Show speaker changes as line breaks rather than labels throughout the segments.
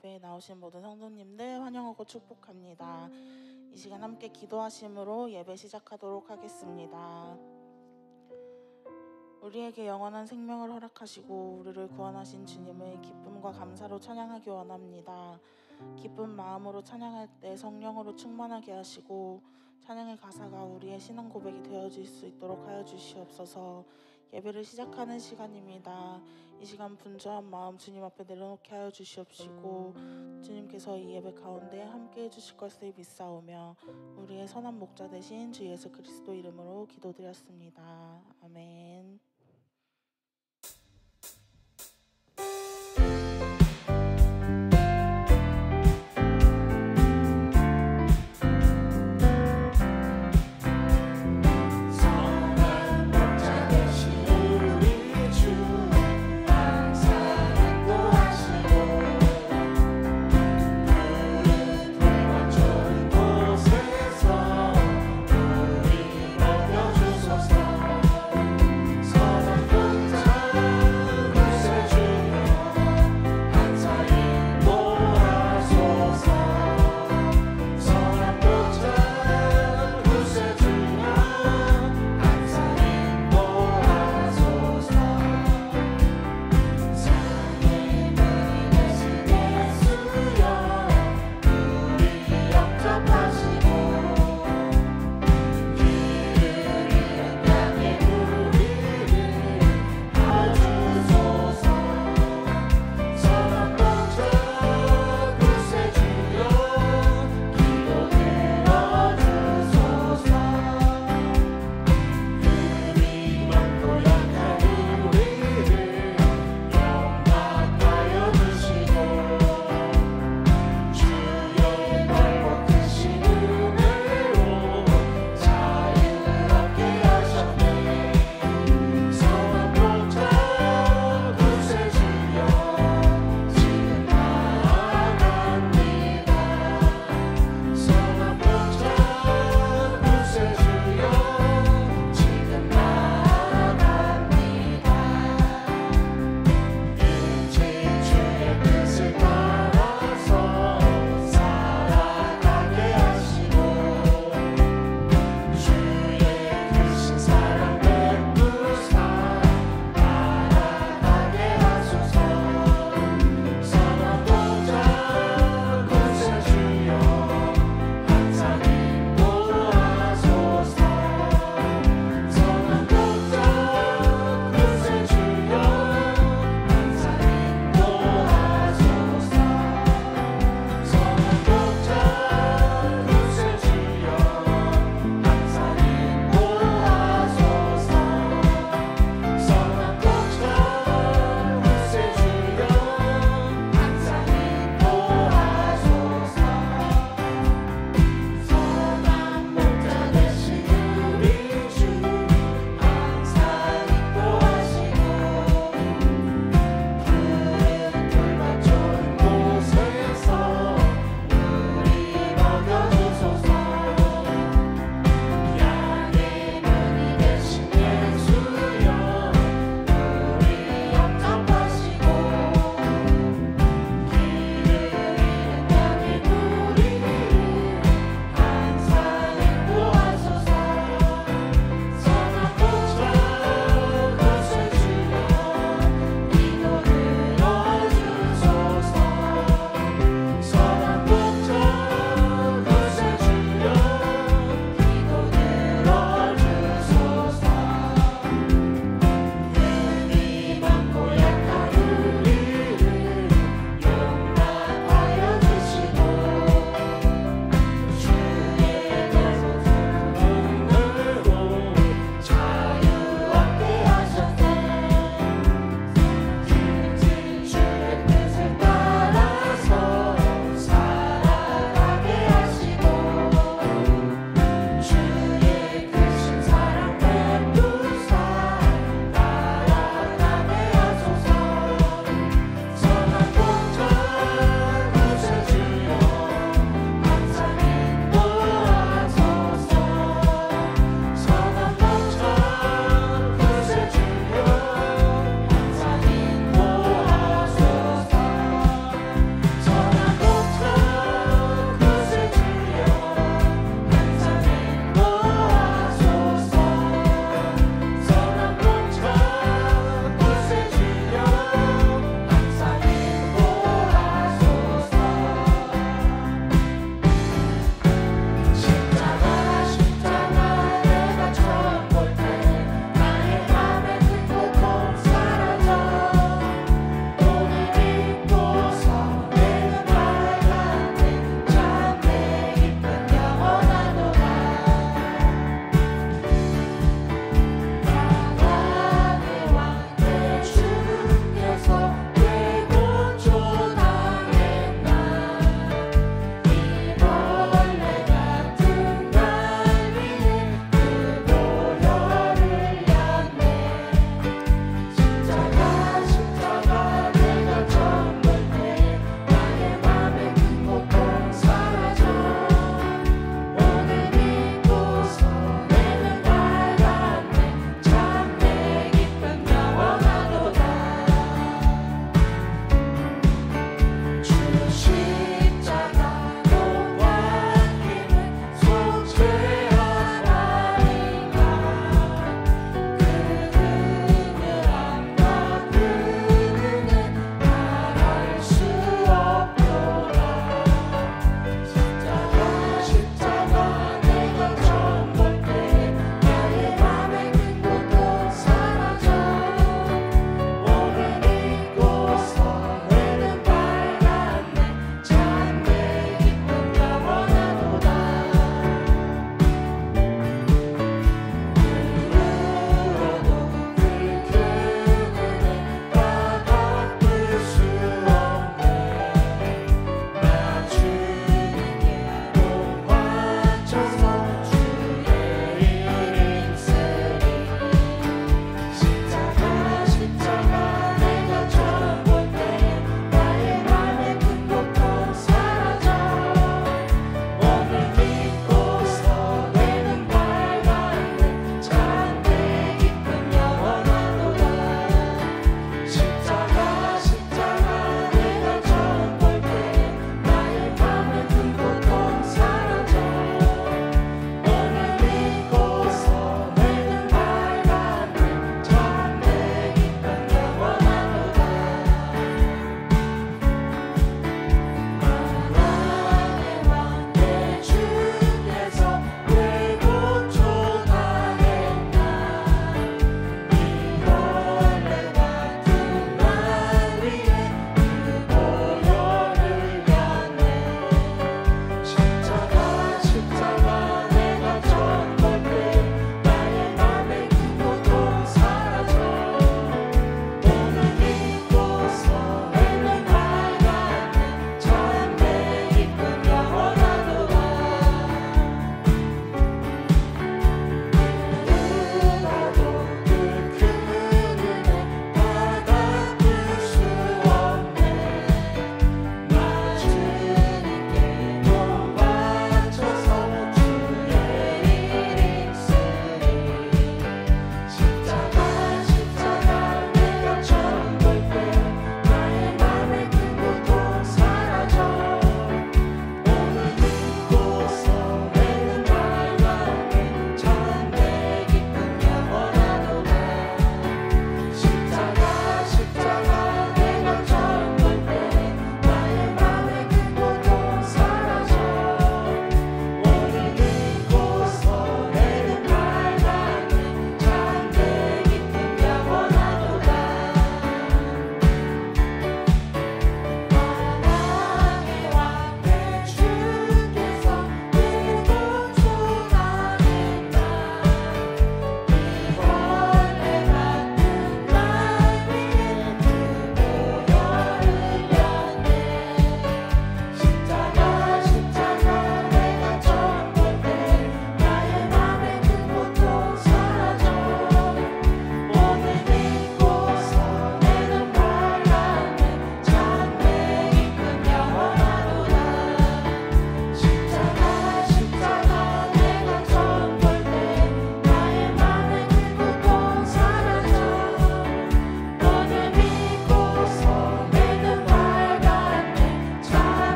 예배에 나오신 모든 성도님들 환영하고 축복합니다. 이 시간 함께 기도하심으로 예배 시작하도록 하겠습니다. 우리에게 영원한 생명을 허락하시고 우리를 구원하신 주님을 기쁨과 감사로 찬양하기 원합니다. 기쁜 마음으로 찬양할 때 성령으로 충만하게 하시고 찬양의 가사가 우리의 신앙 고백이 되어질 수 있도록 하여 주시옵소서. 예배를 시작하는 시간입니다. 이 시간 분주한 마음 주님 앞에 내려놓게 하여 주시옵시고 주님께서 이 예배 가운데 함께 해주실 것을 믿사오며 우리의 선한 목자 되신 주 예수 그리스도 이름으로 기도드렸습니다. 아멘.
So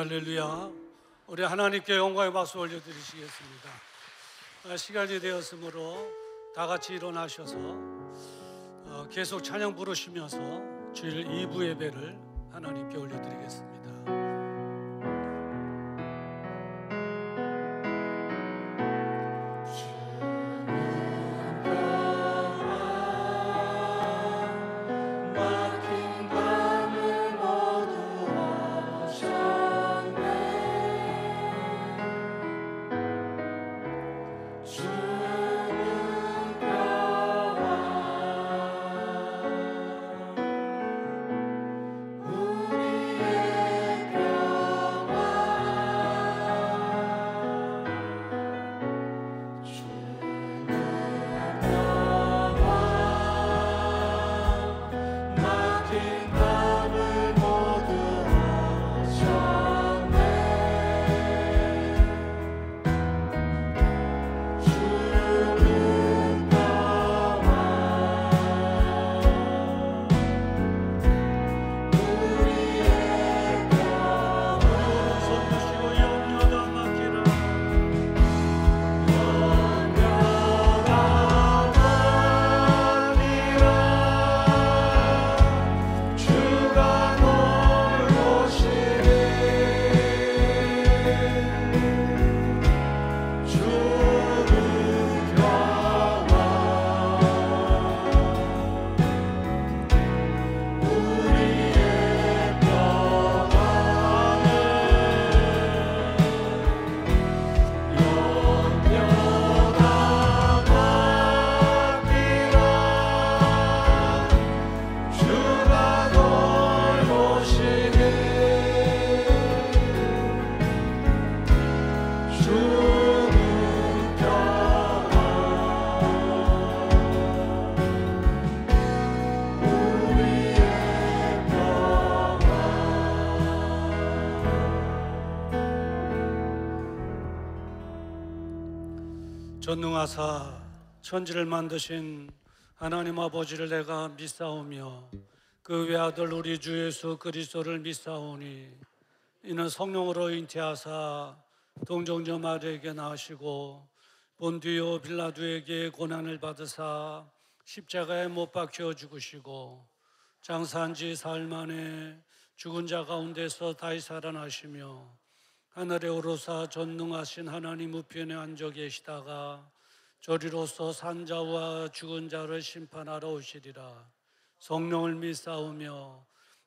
할렐루야. 우리 하나님께 영광의 박수 올려드리시겠습니다. 시간이 되었으므로 다 같이 일어나셔서 계속 찬양 부르시면서 주일 2부 예배를 하나님께 올려드리겠습니다. 전능하사 천지를 만드신 하나님 아버지를 내가 믿사오며 그 외아들 우리 주 예수 그리스도를 믿사오니 이는 성령으로 잉태하사 동정녀 마리아에게 나으시고 본디오 빌라도에게 고난을 받으사 십자가에 못 박혀 죽으시고 장사한 지 사흘 만에 죽은 자 가운데서 다시 살아나시며 하늘에 오르사 전능하신 하나님 우편에 앉아 계시다가 저리로서 산자와 죽은 자를 심판하러 오시리라. 성령을 믿사오며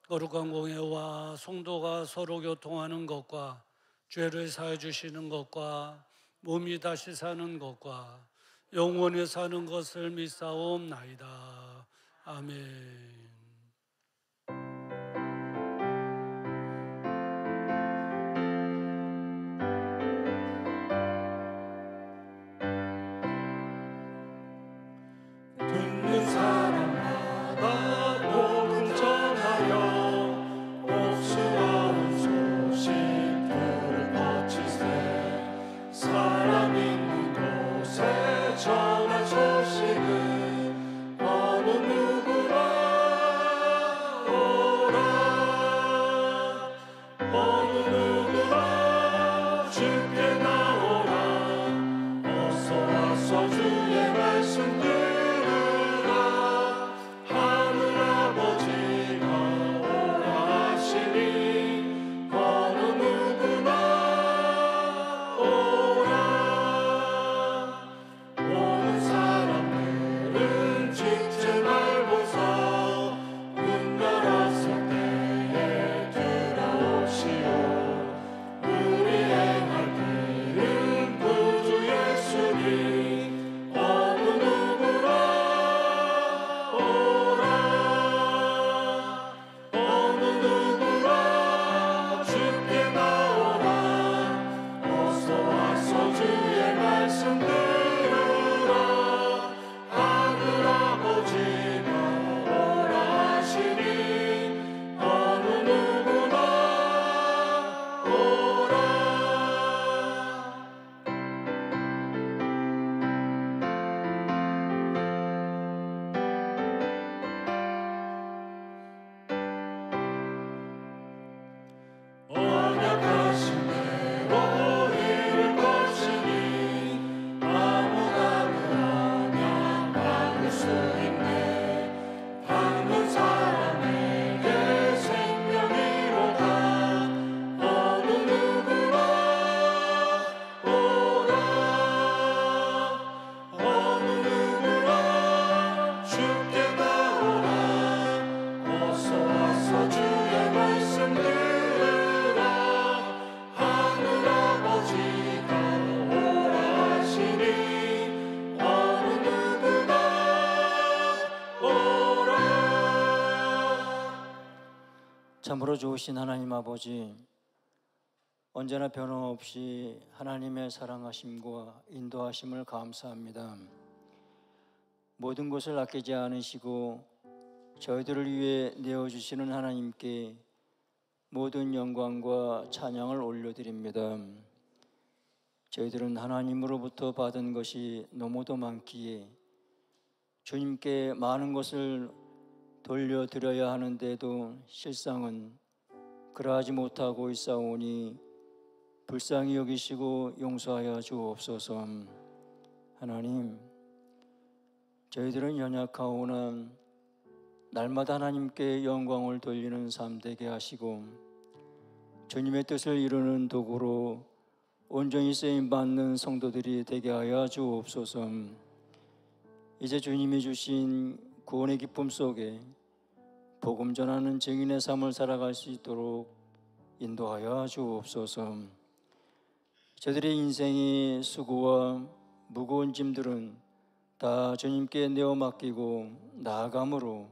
거룩한 공회와 성도가 서로 교통하는 것과 죄를 사해 주시는 것과 몸이 다시 사는 것과 영원히 사는 것을 믿사옵나이다. 아멘.
우리 행할 길은 구주 예수님 참으로 좋으신 하나님 아버지, 언제나 변함없이 하나님의 사랑하심과 인도하심을 감사합니다. 모든 것을 아끼지 않으시고 저희들을 위해 내어주시는 하나님께 모든 영광과 찬양을 올려드립니다. 저희들은 하나님으로부터 받은 것이 너무도 많기에 주님께 많은 것을 돌려드려야 하는데도 실상은 그러하지 못하고 있사오니 불쌍히 여기시고 용서하여 주옵소서. 하나님, 저희들은 연약하오나 날마다 하나님께 영광을 돌리는 삶 되게 하시고 주님의 뜻을 이루는 도구로 온전히 쓰임받는 성도들이 되게 하여 주옵소서. 이제 주님이 주신 구원의 기쁨 속에 복음 전하는 증인의 삶을 살아갈 수 있도록 인도하여 주옵소서. 저들의 인생의 수고와 무거운 짐들은 다 주님께 내어 맡기고 나아감으로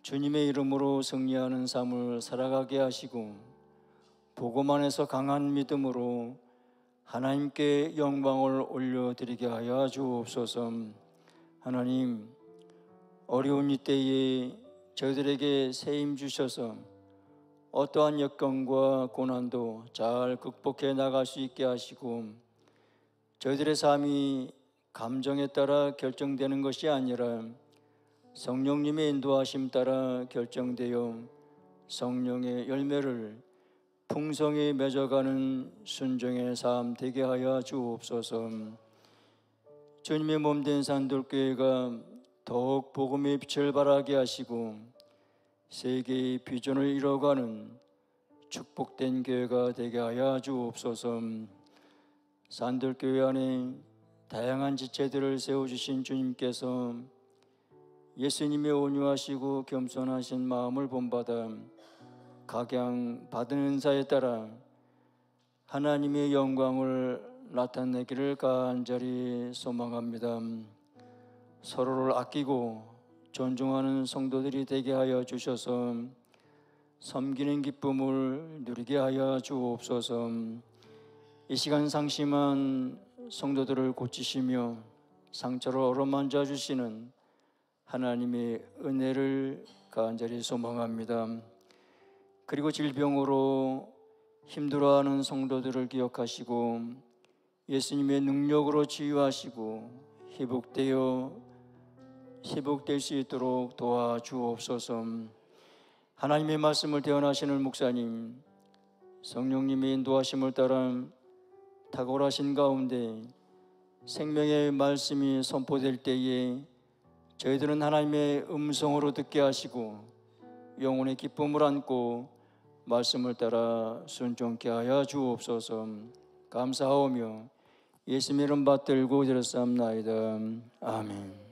주님의 이름으로 승리하는 삶을 살아가게 하시고 복음 안에서 강한 믿음으로 하나님께 영광을 올려드리게 하여 주옵소서. 하나님, 어려운 이때에 저희들에게 새 힘 주셔서 어떠한 여건과 고난도 잘 극복해 나갈 수 있게 하시고 저희들의 삶이 감정에 따라 결정되는 것이 아니라 성령님의 인도하심 따라 결정되어 성령의 열매를 풍성히 맺어가는 순종의 삶 되게 하여 주옵소서. 주님의 몸된 산돌교회가 더욱 복음의 빛을 발하게 하시고 세계의 비전을 이뤄가는 축복된 교회가 되게 하여 주옵소서. 산돌교회 안에 다양한 지체들을 세워주신 주님께서 예수님의 온유하시고 겸손하신 마음을 본받아 각양 받은 은사에 따라 하나님의 영광을 나타내기를 간절히 소망합니다. 서로를 아끼고 존중하는 성도들이 되게 하여 주셔서 섬기는 기쁨을 누리게 하여 주옵소서. 이 시간 상심한 성도들을 고치시며 상처를 어루만져 주시는 하나님의 은혜를 간절히 소망합니다. 그리고 질병으로 힘들어하는 성도들을 기억하시고 예수님의 능력으로 치유하시고 회복될 수 있도록 도와주옵소서. 하나님의 말씀을 대언하시는 목사님, 성령님의 인도하심을 따라 탁월하신 가운데 생명의 말씀이 선포될 때에 저희들은 하나님의 음성으로 듣게 하시고 영혼의 기쁨을 안고 말씀을 따라 순종케 하여 주옵소서. 감사하오며 예수님의 이름 받들고 드렸사옵나이다. 아멘.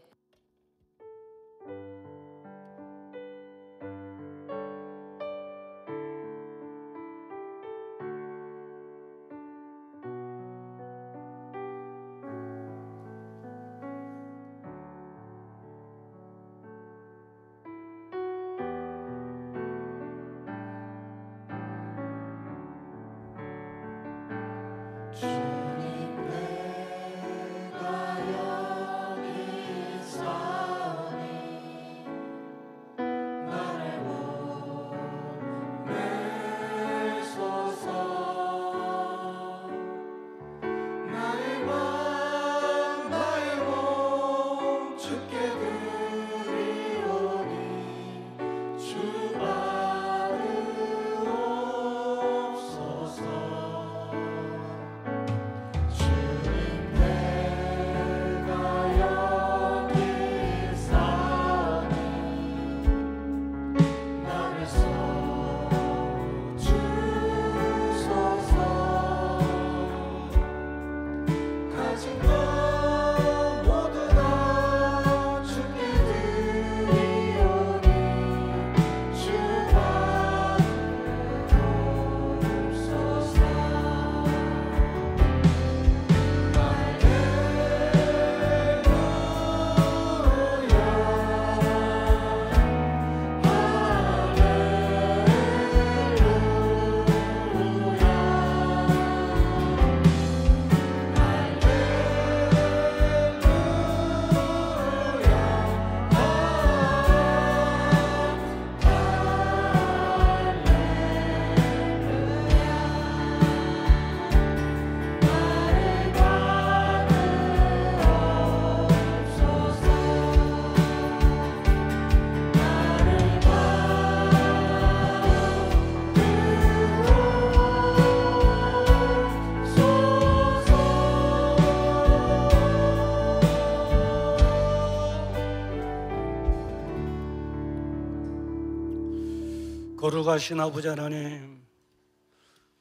거룩하신 아버지 하나님,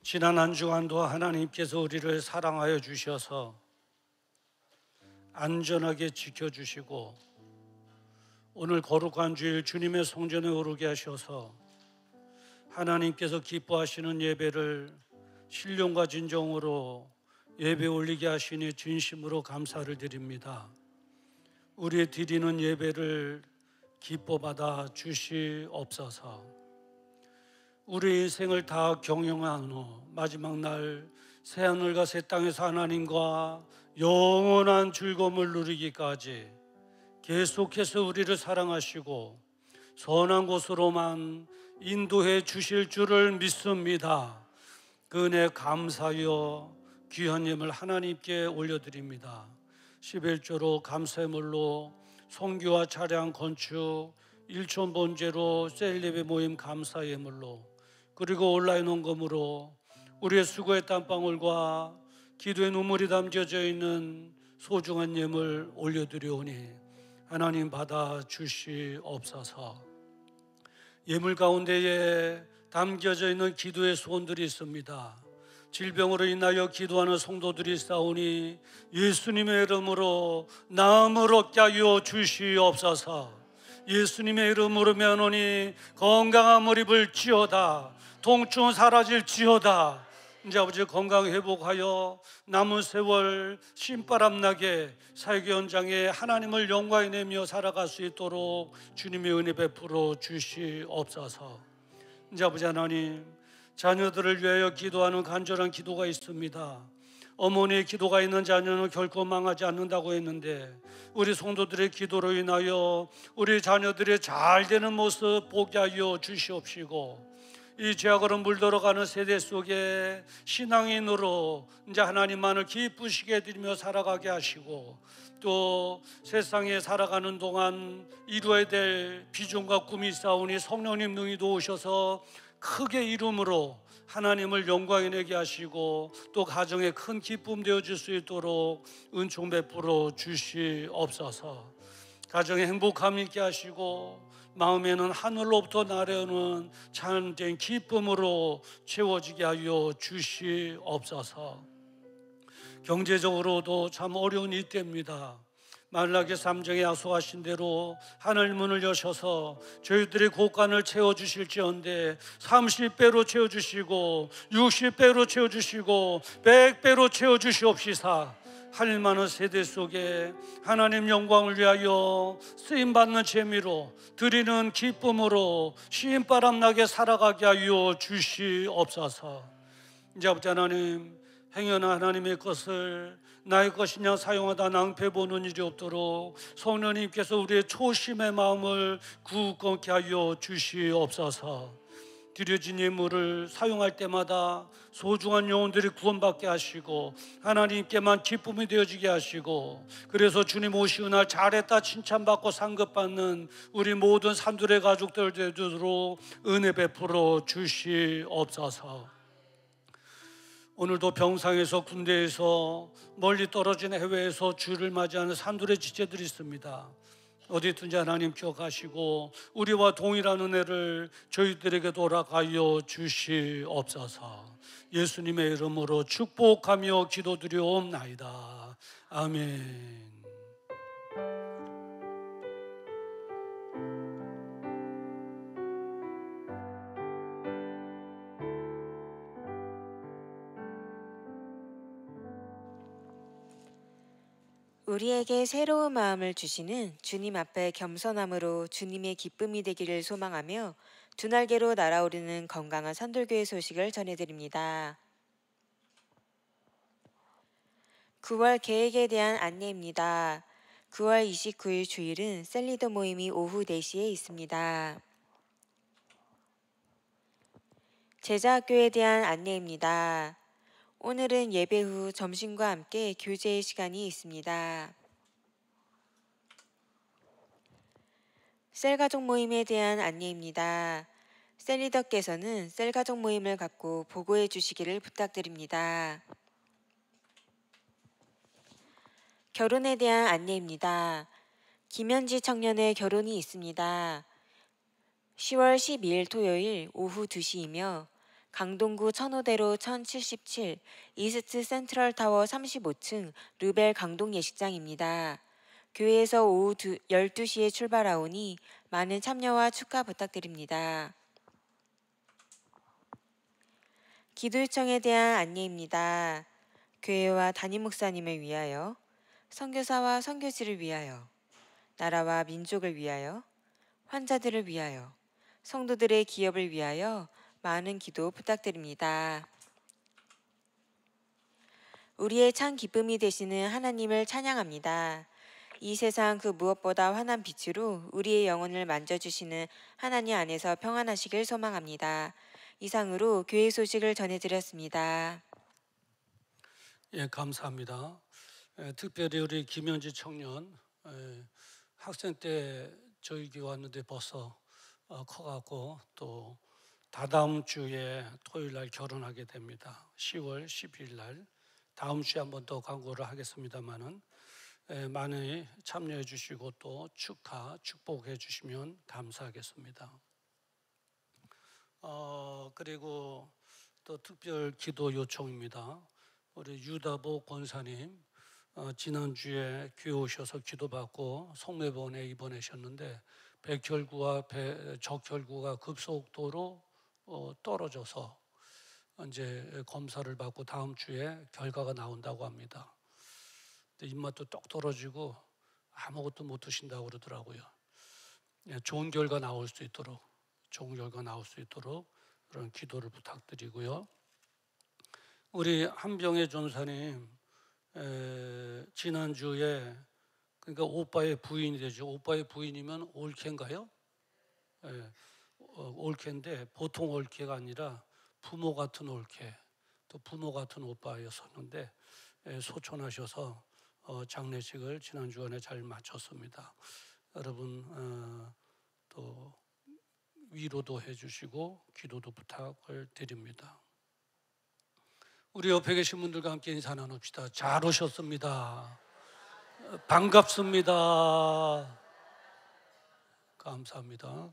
지난 한 주간도 하나님께서 우리를 사랑하여 주셔서 안전하게 지켜주시고 오늘 거룩한 주일 주님의 성전에 오르게 하셔서 하나님께서 기뻐하시는 예배를 신령과 진정으로 예배 올리게 하시니 진심으로 감사를 드립니다. 우리의 드리는 예배를 기뻐 받아 주시옵소서. 우리 인생을 다 경영한 후 마지막 날 새하늘과 새 땅에서 하나님과 영원한 즐거움을 누리기까지 계속해서 우리를 사랑하시고 선한 곳으로만 인도해 주실 줄을 믿습니다. 그 은혜 감사하여 귀한 예물 하나님께 올려드립니다. 11조로 감사예물로 성교와 차량 건축, 일촌 번제로 셀리베 모임 감사예물로, 그리고 온라인 헌금으로 우리의 수고의 땀방울과 기도의 눈물이 담겨져 있는 소중한 예물 올려드리오니 하나님 받아 주시옵소서. 예물 가운데에 담겨져 있는 기도의 소원들이 있습니다. 질병으로 인하여 기도하는 성도들이 있사오니 예수님의 이름으로 나음을 얻게 하여 주시옵소서. 예수님의 이름으로 면하니 건강함을 입을지어다, 통증은 사라질지어다. 이제 아버지 건강 회복하여 남은 세월 신바람 나게 사역의 현장에 하나님을 영광에 내며 살아갈 수 있도록 주님의 은혜 베풀어 주시옵소서. 이제 아버지 하나님, 자녀들을 위하여 기도하는 간절한 기도가 있습니다. 어머니의 기도가 있는 자녀는 결코 망하지 않는다고 했는데 우리 성도들의 기도로 인하여 우리 자녀들의 잘 되는 모습 보게 하여 주시옵시고, 이 죄악으로 물들어가는 세대 속에 신앙인으로 이제 하나님만을 기쁘시게 해드리며 살아가게 하시고, 또 세상에 살아가는 동안 이루어야 될 비전과 꿈이 있사오니 성령님 능히 도우셔서 크게 이름으로 하나님을 영광에 내게 하시고 또 가정에 큰 기쁨 되어줄 수 있도록 은총 베풀어 주시옵소서. 가정에 행복함 있게 하시고 마음에는 하늘로부터 나려오는 참된 기쁨으로 채워지게 하여 주시옵소서. 경제적으로도 참 어려운 이때입니다. 말라기 3장에 약속하신 대로 하늘 문을 여셔서 저희들의 곳간을 채워주실지언데 30배로 채워주시고 60배로 채워주시고 100배로 채워주시옵시사. 할 만한 세대 속에 하나님 영광을 위하여 쓰임받는 재미로 드리는 기쁨으로 신바람 나게 살아가게 하여 주시옵소서. 이제 아버지 하나님, 행여나 하나님의 것을 나의 것이냐 사용하다 낭패 보는 일이 없도록 성령님께서 우리의 초심의 마음을 굳건케 하여 주시옵소서. 드려진 예물을 사용할 때마다 소중한 영혼들이 구원받게 하시고 하나님께만 기쁨이 되어지게 하시고, 그래서 주님 오시는 날 잘했다 칭찬받고 상급받는 우리 모든 산두레 가족들 되도록 은혜 베풀어 주시옵소서. 오늘도 병상에서, 군대에서, 멀리 떨어진 해외에서 주를 맞이하는 산두레 지체들이 있습니다. 어디 있든지 하나님 기억하시고 우리와 동일한 은혜를 저희들에게 돌아가여 주시옵소서. 예수님의 이름으로 축복하며 기도드리옵나이다. 아멘.
우리에게 새로운 마음을 주시는 주님 앞에 겸손함으로 주님의 기쁨이 되기를 소망하며 두 날개로 날아오르는 건강한 산돌교회 소식을 전해드립니다. 9월 계획에 대한 안내입니다. 9월 29일 주일은 셀리더 모임이 오후 4시에 있습니다. 제자학교에 대한 안내입니다. 오늘은 예배 후 점심과 함께 교제의 시간이 있습니다. 셀가족 모임에 대한 안내입니다. 셀리더께서는 셀가족 모임을 갖고 보고해 주시기를 부탁드립니다. 결혼에 대한 안내입니다. 김현지 청년의 결혼이 있습니다. 10월 12일 토요일 오후 2시이며 강동구 천호대로 1077 이스트 센트럴 타워 35층 르벨 강동 예식장입니다. 교회에서 오후 12시에 출발하오니 많은 참여와 축하 부탁드립니다. 기도 요청에 대한 안내입니다. 교회와 담임 목사님을 위하여, 선교사와 선교지를 위하여, 나라와 민족을 위하여, 환자들을 위하여, 성도들의 기업을 위하여 많은 기도 부탁드립니다. 우리의 참 기쁨이 되시는 하나님을 찬양합니다. 이 세상 그 무엇보다 환한 빛으로 우리의 영혼을 만져주시는 하나님 안에서 평안하시길 소망합니다. 이상으로 교회 소식을 전해드렸습니다.
예, 감사합니다. 특별히 우리 김현지 청년 학생 때 저희 교회 왔는데 벌써 커갖고 또 다다음 주에 토요일 날 결혼하게 됩니다. 10월 12일 날 다음 주에 한 번 더 광고를 하겠습니다만은 많이 참여해 주시고 또 축복해 주시면 감사하겠습니다. 그리고 또 특별 기도 요청입니다. 우리 유다보 권사님 지난주에 교회 오셔서 기도받고 성매병원에 입원하셨는데 백혈구와 적혈구가 급속도로 떨어져서 이제 검사를 받고 다음 주에 결과가 나온다고 합니다. 근데 입맛도 똑 떨어지고 아무것도 못 드신다고 그러더라고요. 좋은 결과 나올 수 있도록 그런 기도를 부탁드리고요. 우리 한병혜 전사님 지난주에 그러니까 오빠의 부인이 되죠. 오빠의 부인이면 올케인가요? 올케인데 보통 올케가 아니라 부모 같은 올케, 또 부모 같은 오빠였었는데 소천하셔서 장례식을 지난 주간에 잘 마쳤습니다. 여러분 또 위로도 해주시고 기도도 부탁을 드립니다. 우리 옆에 계신 분들과 함께 인사 나눕시다. 잘 오셨습니다. 반갑습니다. 감사합니다.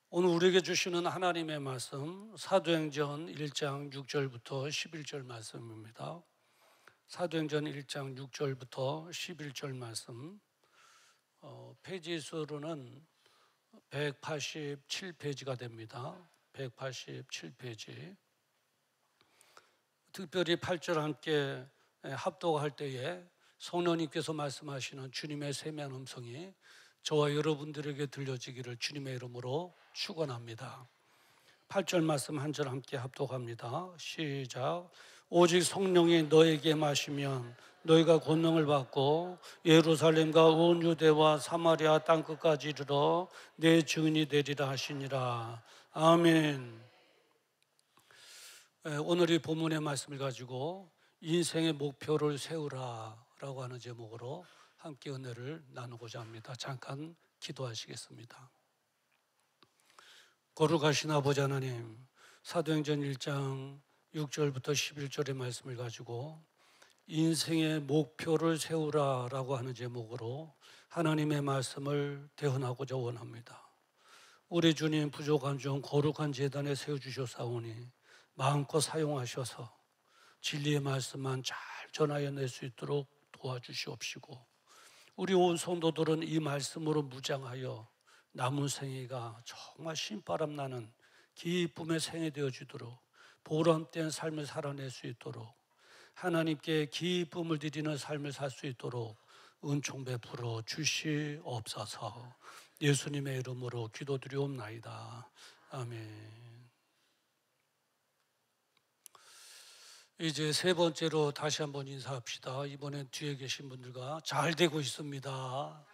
오늘 우리에게 주시는 하나님의 말씀 사도행전 1장 6절부터 11절 말씀입니다. 사도행전 1장 6절부터 11절 말씀 페이지 수로는 187페이지가 됩니다. 187페이지. 특별히 8절 함께 합독할 때에 성령님께서 말씀하시는 주님의 세미한 음성이 저와 여러분들에게 들려지기를 주님의 이름으로 축원합니다. 8절 말씀 한 절 함께 합독합니다. 시작. 오직 성령이 너에게 마시면 너희가 권능을 받고 예루살렘과 온 유대와 사마리아 땅끝까지 이르러 내 증인이 되리라 하시니라. 아멘. 오늘 이 본문의 말씀을 가지고 인생의 목표를 세우라 라고 하는 제목으로 함께 은혜를 나누고자 합니다. 잠깐 기도하시겠습니다. 거룩하신 아버지 하나님, 사도행전 1장 6절부터 11절의 말씀을 가지고 인생의 목표를 세우라 라고 하는 제목으로 하나님의 말씀을 대언하고자 원합니다. 우리 주님 부족한 중 거룩한 제단에 세워주셨사오니 마음껏 사용하셔서 진리의 말씀만 잘 전하여 낼 수 있도록 도와주시옵시고 우리 온 성도들은 이 말씀으로 무장하여 남은 생애가 정말 신바람 나는 기쁨의 생애 되어주도록 보람된 삶을 살아낼 수 있도록 하나님께 기쁨을 드리는 삶을 살 수 있도록 은총 베풀어 주시옵소서. 예수님의 이름으로 기도드리옵나이다. 아멘. 이제 세 번째로 다시 한번 인사합시다. 이번엔 뒤에 계신 분들과 잘 되고 있습니다.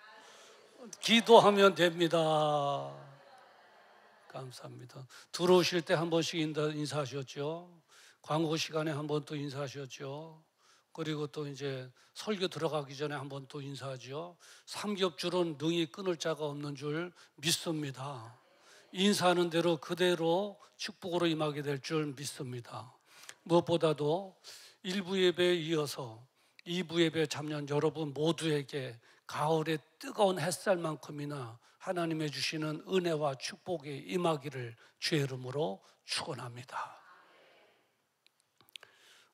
기도하면 됩니다. 감사합니다. 들어오실 때 한 번씩 인사하셨죠. 광고 시간에 한 번 또 인사하셨죠. 그리고 또 이제 설교 들어가기 전에 한 번 또 인사하죠. 삼겹줄은 능히 끊을 자가 없는 줄 믿습니다. 인사하는 대로 그대로 축복으로 임하게 될 줄 믿습니다. 무엇보다도 일부 예배에 이어서 2부 예배 참여한 여러분 모두에게 가을의 뜨거운 햇살만큼이나 하나님의 주시는 은혜와 축복이 임하기를 주의 이름으로 축원합니다.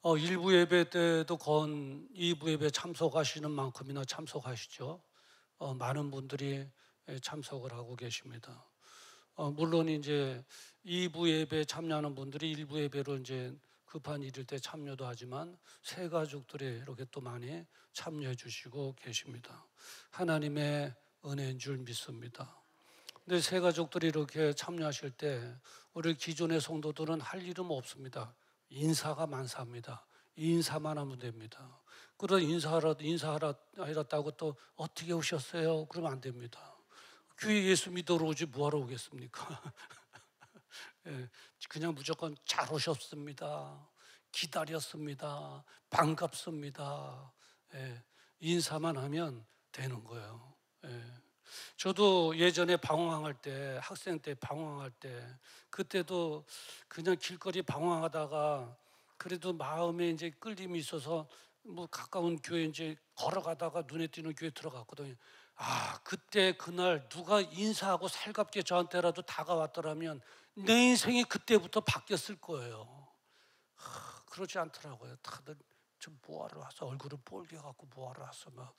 1부 예배 때도 건 2부 예배 참석하시는 만큼이나 참석하시죠. 많은 분들이 참석을 하고 계십니다. 물론 이제 2부 예배 참여하는 분들이 1부 예배로 이제 급한 일일 때 참여도 하지만 새 가족들이 이렇게 또 많이 참여해 주시고 계십니다. 하나님의 은혜인 줄 믿습니다. 근데 새 가족들이 이렇게 참여하실 때 우리 기존의 성도들은 할 일은 없습니다. 인사가 만사입니다. 인사만 하면 됩니다. 그런 인사하랬다고 또 어떻게 오셨어요? 그러면 안 됩니다. 교회 예수 믿으러 오지 뭐하러 오겠습니까? 그냥 무조건 잘 오셨습니다. 기다렸습니다. 반갑습니다. 인사만 하면 되는 거예요. 저도 예전에 방황할 때, 학생 때 방황할 때, 그때도 그냥 길거리 방황하다가 그래도 마음에 이제 끌림이 있어서 뭐 가까운 교회 이제 걸어가다가 눈에 띄는 교회 들어갔거든요. 그때 그날 누가 인사하고 살갑게 저한테라도 다가왔더라면 내 인생이 그때부터 바뀌었을 거예요. 그러지 않더라고요. 다들 좀 뭐하러 와서 얼굴을 뻘게 갖고 뭐하러 왔어 막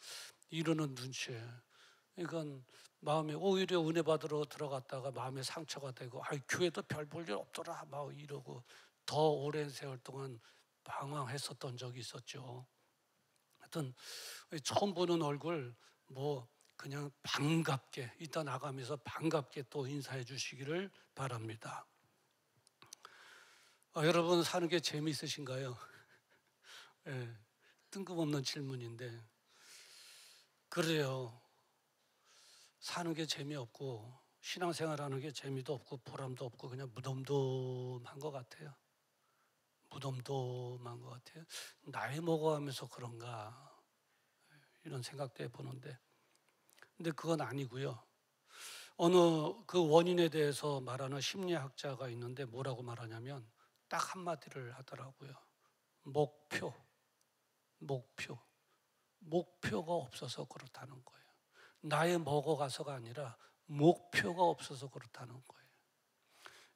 이러는 눈치에. 이건 마음에 오히려 은혜 받으러 들어갔다가 마음에 상처가 되고 교회도 별 볼 일 없더라 막 이러고 더 오랜 세월 동안 방황했었던 적이 있었죠. 하여튼 처음 보는 얼굴 뭐 그냥 반갑게 이따 나가면서 반갑게 또 인사해 주시기를 바랍니다. 여러분 사는 게 재미있으신가요? 뜬금없는 질문인데 그래요. 사는 게 재미없고 신앙생활하는 게 재미도 없고 보람도 없고 그냥 무덤덤한 것 같아요. 무덤덤한 것 같아요. 나이 먹어가면서 그런가 이런 생각도 해보는데 근데 그건 아니고요. 어느 그 원인에 대해서 말하는 심리학자가 있는데 뭐라고 말하냐면 딱 한마디를 하더라고요. 목표가 없어서 그렇다는 거예요. 나의 먹어가서가 아니라 목표가 없어서 그렇다는 거예요.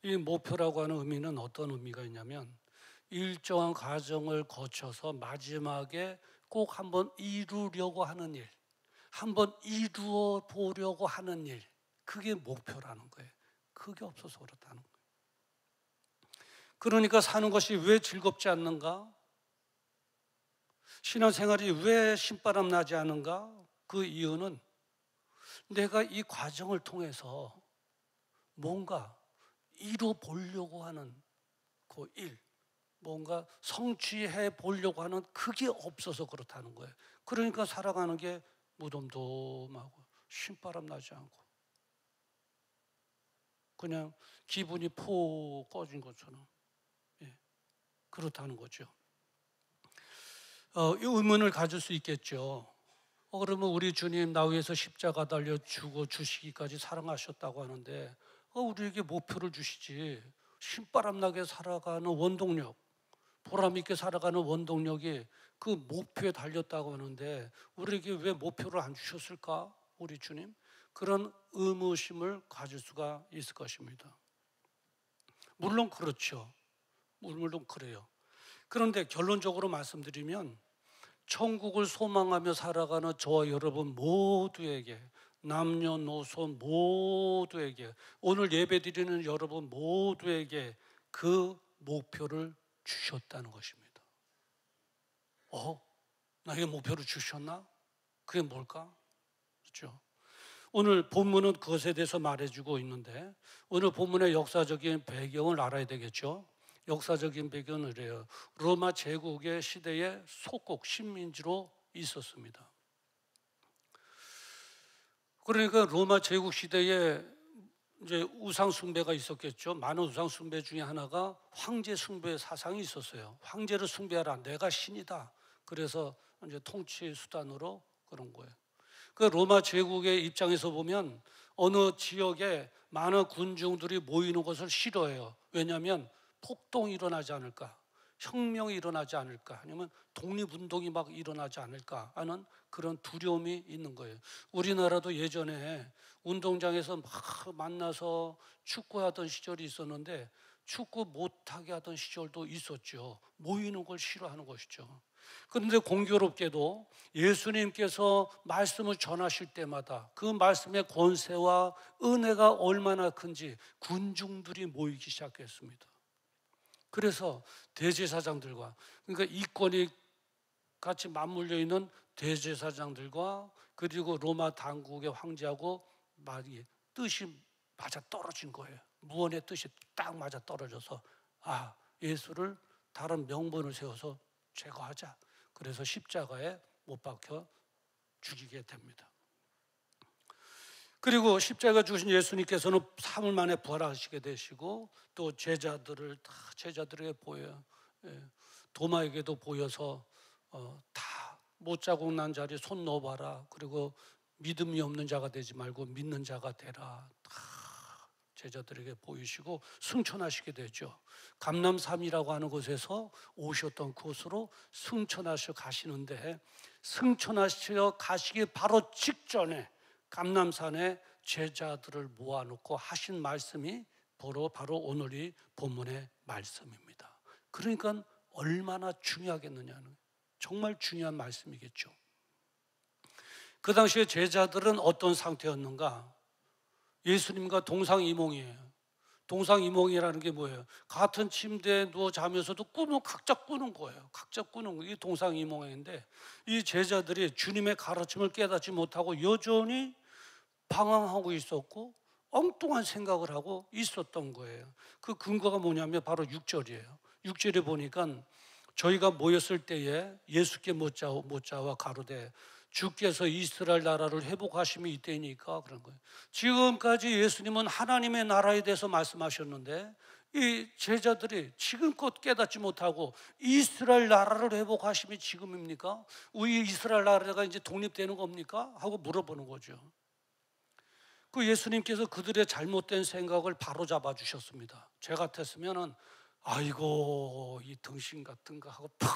이 목표라고 하는 의미는 어떤 의미가 있냐면 일정한 과정을 거쳐서 마지막에 꼭 한번 이루려고 하는 일, 한번 이루어 보려고 하는 일, 그게 목표라는 거예요. 그게 없어서 그렇다는 거예요. 그러니까 사는 것이 왜 즐겁지 않는가? 신앙생활이 왜 신바람 나지 않은가? 그 이유는 내가 이 과정을 통해서 뭔가 이루 보려고 하는 그 일, 뭔가 성취해 보려고 하는 그게 없어서 그렇다는 거예요. 그러니까 살아가는 게 무덤덤하고 신바람 나지 않고 그냥 기분이 폭 꺼진 것처럼 그렇다는 거죠. 이 의문을 가질 수 있겠죠. 그러면 우리 주님 나 위해서 십자가 달려 죽어주시기까지 사랑하셨다고 하는데 우리에게 목표를 주시지 신바람나게 살아가는 원동력, 보람 있게 살아가는 원동력이 그 목표에 달렸다고 하는데 우리에게 왜 목표를 안 주셨을까? 우리 주님? 그런 의무심을 가질 수가 있을 것입니다. 물론 그렇죠. 물론 그래요. 그런데 결론적으로 말씀드리면 천국을 소망하며 살아가는 저와 여러분 모두에게 남녀노소 모두에게 오늘 예배드리는 여러분 모두에게 그 목표를 주셨다는 것입니다. 나에게 목표를 주셨나? 그게 뭘까? 그렇죠? 오늘 본문은 그것에 대해서 말해주고 있는데 오늘 본문의 역사적인 배경을 알아야 되겠죠. 역사적인 배경은 이래요. 로마 제국의 시대의 속국 식민지로 있었습니다. 그러니까 로마 제국 시대에 이제 우상 숭배가 있었겠죠. 많은 우상 숭배 중에 하나가 황제 숭배 사상이 있었어요. 황제를 숭배하라. 내가 신이다. 그래서 이제 통치 수단으로 그런 거예요. 그 로마 제국의 입장에서 보면 어느 지역에 많은 군중들이 모이는 것을 싫어해요. 왜냐하면 폭동이 일어나지 않을까, 혁명이 일어나지 않을까, 아니면 독립운동이 막 일어나지 않을까 하는 그런 두려움이 있는 거예요. 우리나라도 예전에 운동장에서 막 만나서 축구하던 시절이 있었는데 축구 못하게 하던 시절도 있었죠. 모이는 걸 싫어하는 것이죠. 그런데 공교롭게도 예수님께서 말씀을 전하실 때마다 그 말씀의 권세와 은혜가 얼마나 큰지 군중들이 모이기 시작했습니다. 그래서 대제사장들과, 그러니까 이권이 같이 맞물려 있는 대제사장들과 그리고 로마 당국의 황제하고 뜻이 맞아 떨어진 거예요. 무언의 뜻이 딱 맞아 떨어져서 예수를 다른 명분을 세워서 제거하자. 그래서 십자가에 못 박혀 죽이게 됩니다. 그리고 십자가 죽으신 예수님께서는 3일 만에 부활하시게 되시고 또 제자들에게 보여요. 도마에게도 보여서 다 못자국 난 자리에 손 넣어봐라. 그리고 믿음이 없는 자가 되지 말고 믿는 자가 되라. 다 제자들에게 보이시고 승천하시게 되죠. 감람산이라고 하는 곳에서 오셨던 곳으로 승천하셔 가시는데, 승천하셔 가시기 바로 직전에 감람산에 제자들을 모아놓고 하신 말씀이 바로 오늘 이 본문의 말씀입니다. 그러니까 얼마나 중요하겠느냐는, 정말 중요한 말씀이겠죠. 그 당시에 제자들은 어떤 상태였는가? 예수님과 동상이몽이에요. 동상이몽이라는 게 뭐예요? 같은 침대에 누워 자면서도 꿈을 각자 꾸는 거예요. 각자 꾸는 거. 이게 동상이몽인데, 이 제자들이 주님의 가르침을 깨닫지 못하고 여전히 방황하고 있었고 엉뚱한 생각을 하고 있었던 거예요. 그 근거가 뭐냐면 바로 6절이에요. 6절에 보니까 저희가 모였을 때에 예수께 못자와 가로되 주께서 이스라엘 나라를 회복하심이 이때니까 그런 거예요. 지금까지 예수님은 하나님의 나라에 대해서 말씀하셨는데 이 제자들이 지금껏 깨닫지 못하고 이스라엘 나라를 회복하심이 지금입니까? 우리 이스라엘 나라가 이제 독립되는 겁니까? 하고 물어보는 거죠. 그 예수님께서 그들의 잘못된 생각을 바로잡아 주셨습니다. 제 같았으면은 아이고 이 등신 같은 거 하고 팍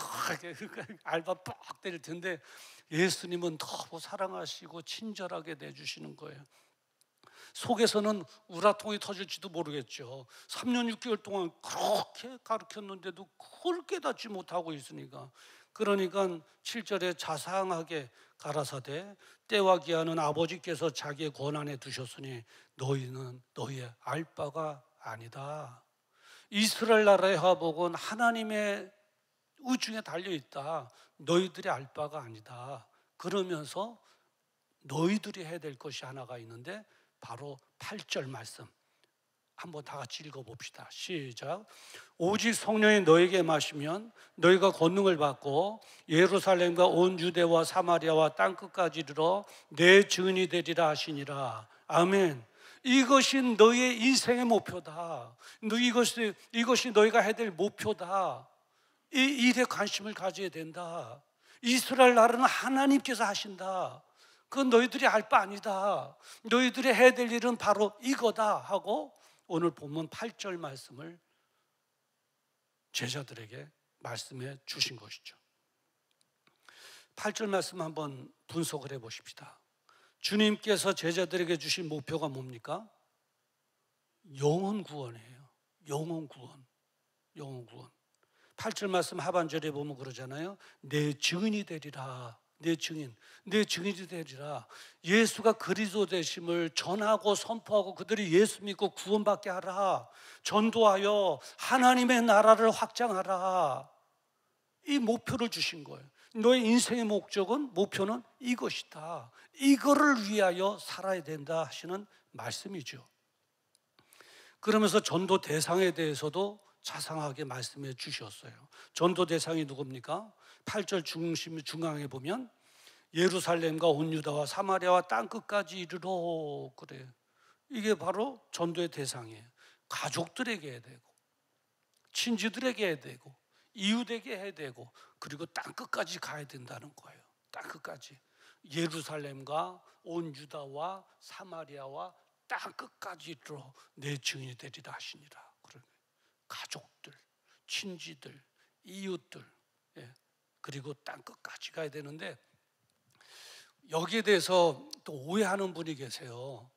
알바 팍 때릴 텐데, 예수님은 너무 사랑하시고 친절하게 내주시는 거예요. 속에서는 우라통이 터질지도 모르겠죠. 3년 6개월 동안 그렇게 가르쳤는데도 그걸 깨닫지 못하고 있으니까. 그러니까 7절에 자상하게 가라사대 때와 기한은 아버지께서 자기의 권한에 두셨으니 너희는 너희의 알 바가 아니다. 이스라엘 나라의 화복은 하나님의 의중에 달려있다. 너희들이 알 바가 아니다. 그러면서 너희들이 해야 될 것이 하나가 있는데 바로 8절 말씀 한번 다 같이 읽어봅시다. 시작. 오직 성령이 너에게 마시면 너희가 권능을 받고 예루살렘과 온 유대와 사마리아와 땅끝까지 이르러 내 증인이 되리라 하시니라. 아멘. 이것이 너희의 인생의 목표다. 이것이 너희가 해야 될 목표다. 이 일에 관심을 가져야 된다. 이스라엘 나라는 하나님께서 하신다. 그건 너희들이 알 바 아니다. 너희들이 해야 될 일은 바로 이거다 하고 오늘 본문 8절 말씀을 제자들에게 말씀해 주신 것이죠. 8절 말씀 한번 분석을 해 보십시다. 주님께서 제자들에게 주신 목표가 뭡니까? 영혼 구원이에요. 영혼 구원. 8절 말씀 하반절에 보면 그러잖아요. 내 증인이 되리라. 내 증인이 되리라. 예수가 그리스도 되심을 전하고 선포하고 그들이 예수 믿고 구원받게 하라. 전도하여 하나님의 나라를 확장하라. 이 목표를 주신 거예요. 너의 인생의 목표는 이것이다. 이거를 위하여 살아야 된다 하시는 말씀이죠. 그러면서 전도 대상에 대해서도 자상하게 말씀해 주셨어요. 전도 대상이 누굽니까? 8절 중앙에 보면 예루살렘과 온 유다와 사마리아와 땅끝까지 이르러 그래요. 이게 바로 전도의 대상이에요. 가족들에게 해야 되고 친지들에게 해야 되고 이웃에게 해야 되고 그리고 땅끝까지 가야 된다는 거예요. 땅끝까지. 예루살렘과 온 유다와 사마리아와 땅끝까지 이르러 내 증인이 되리라 하시니라. 가족들, 친지들, 이웃들, 예, 그리고 땅 끝까지 가야 되는데 여기에 대해서 또 오해하는 분이 계세요.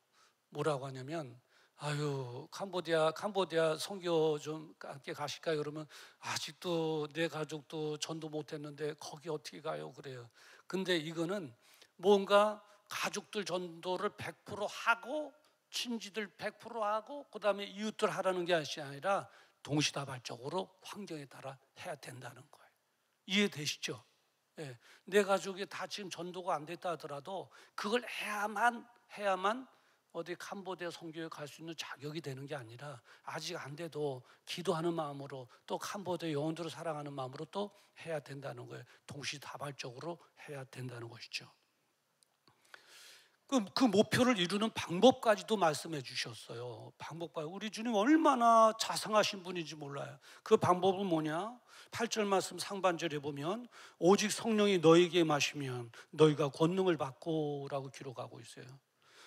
뭐라고 하냐면 아유 캄보디아 선교 좀 함께 가실까요? 그러면 아직도 내 가족도 전도 못했는데 거기 어떻게 가요? 그래요. 근데 이거는 뭔가 가족들 전도를 100% 하고 친지들 100% 하고 그다음에 이웃들 하라는 게 아니라 동시다발적으로 환경에 따라 해야 된다는 거예요. 이해되시죠? 예, 내 가족이 다 지금 전도가 안 됐다 하더라도 그걸 해야만 어디 캄보디아 선교에 갈 수 있는 자격이 되는 게 아니라 아직 안 돼도 기도하는 마음으로 또 캄보디아 영혼들을 사랑하는 마음으로 또 해야 된다는 거예요. 동시다발적으로 해야 된다는 것이죠. 그 목표를 이루는 방법까지도 말씀해 주셨어요. 방법까지. 우리 주님 얼마나 자상하신 분인지 몰라요. 그 방법은 뭐냐? 8절 말씀 상반절에 보면 오직 성령이 너에게 임하시면 너희가 권능을 받고 라고 기록하고 있어요.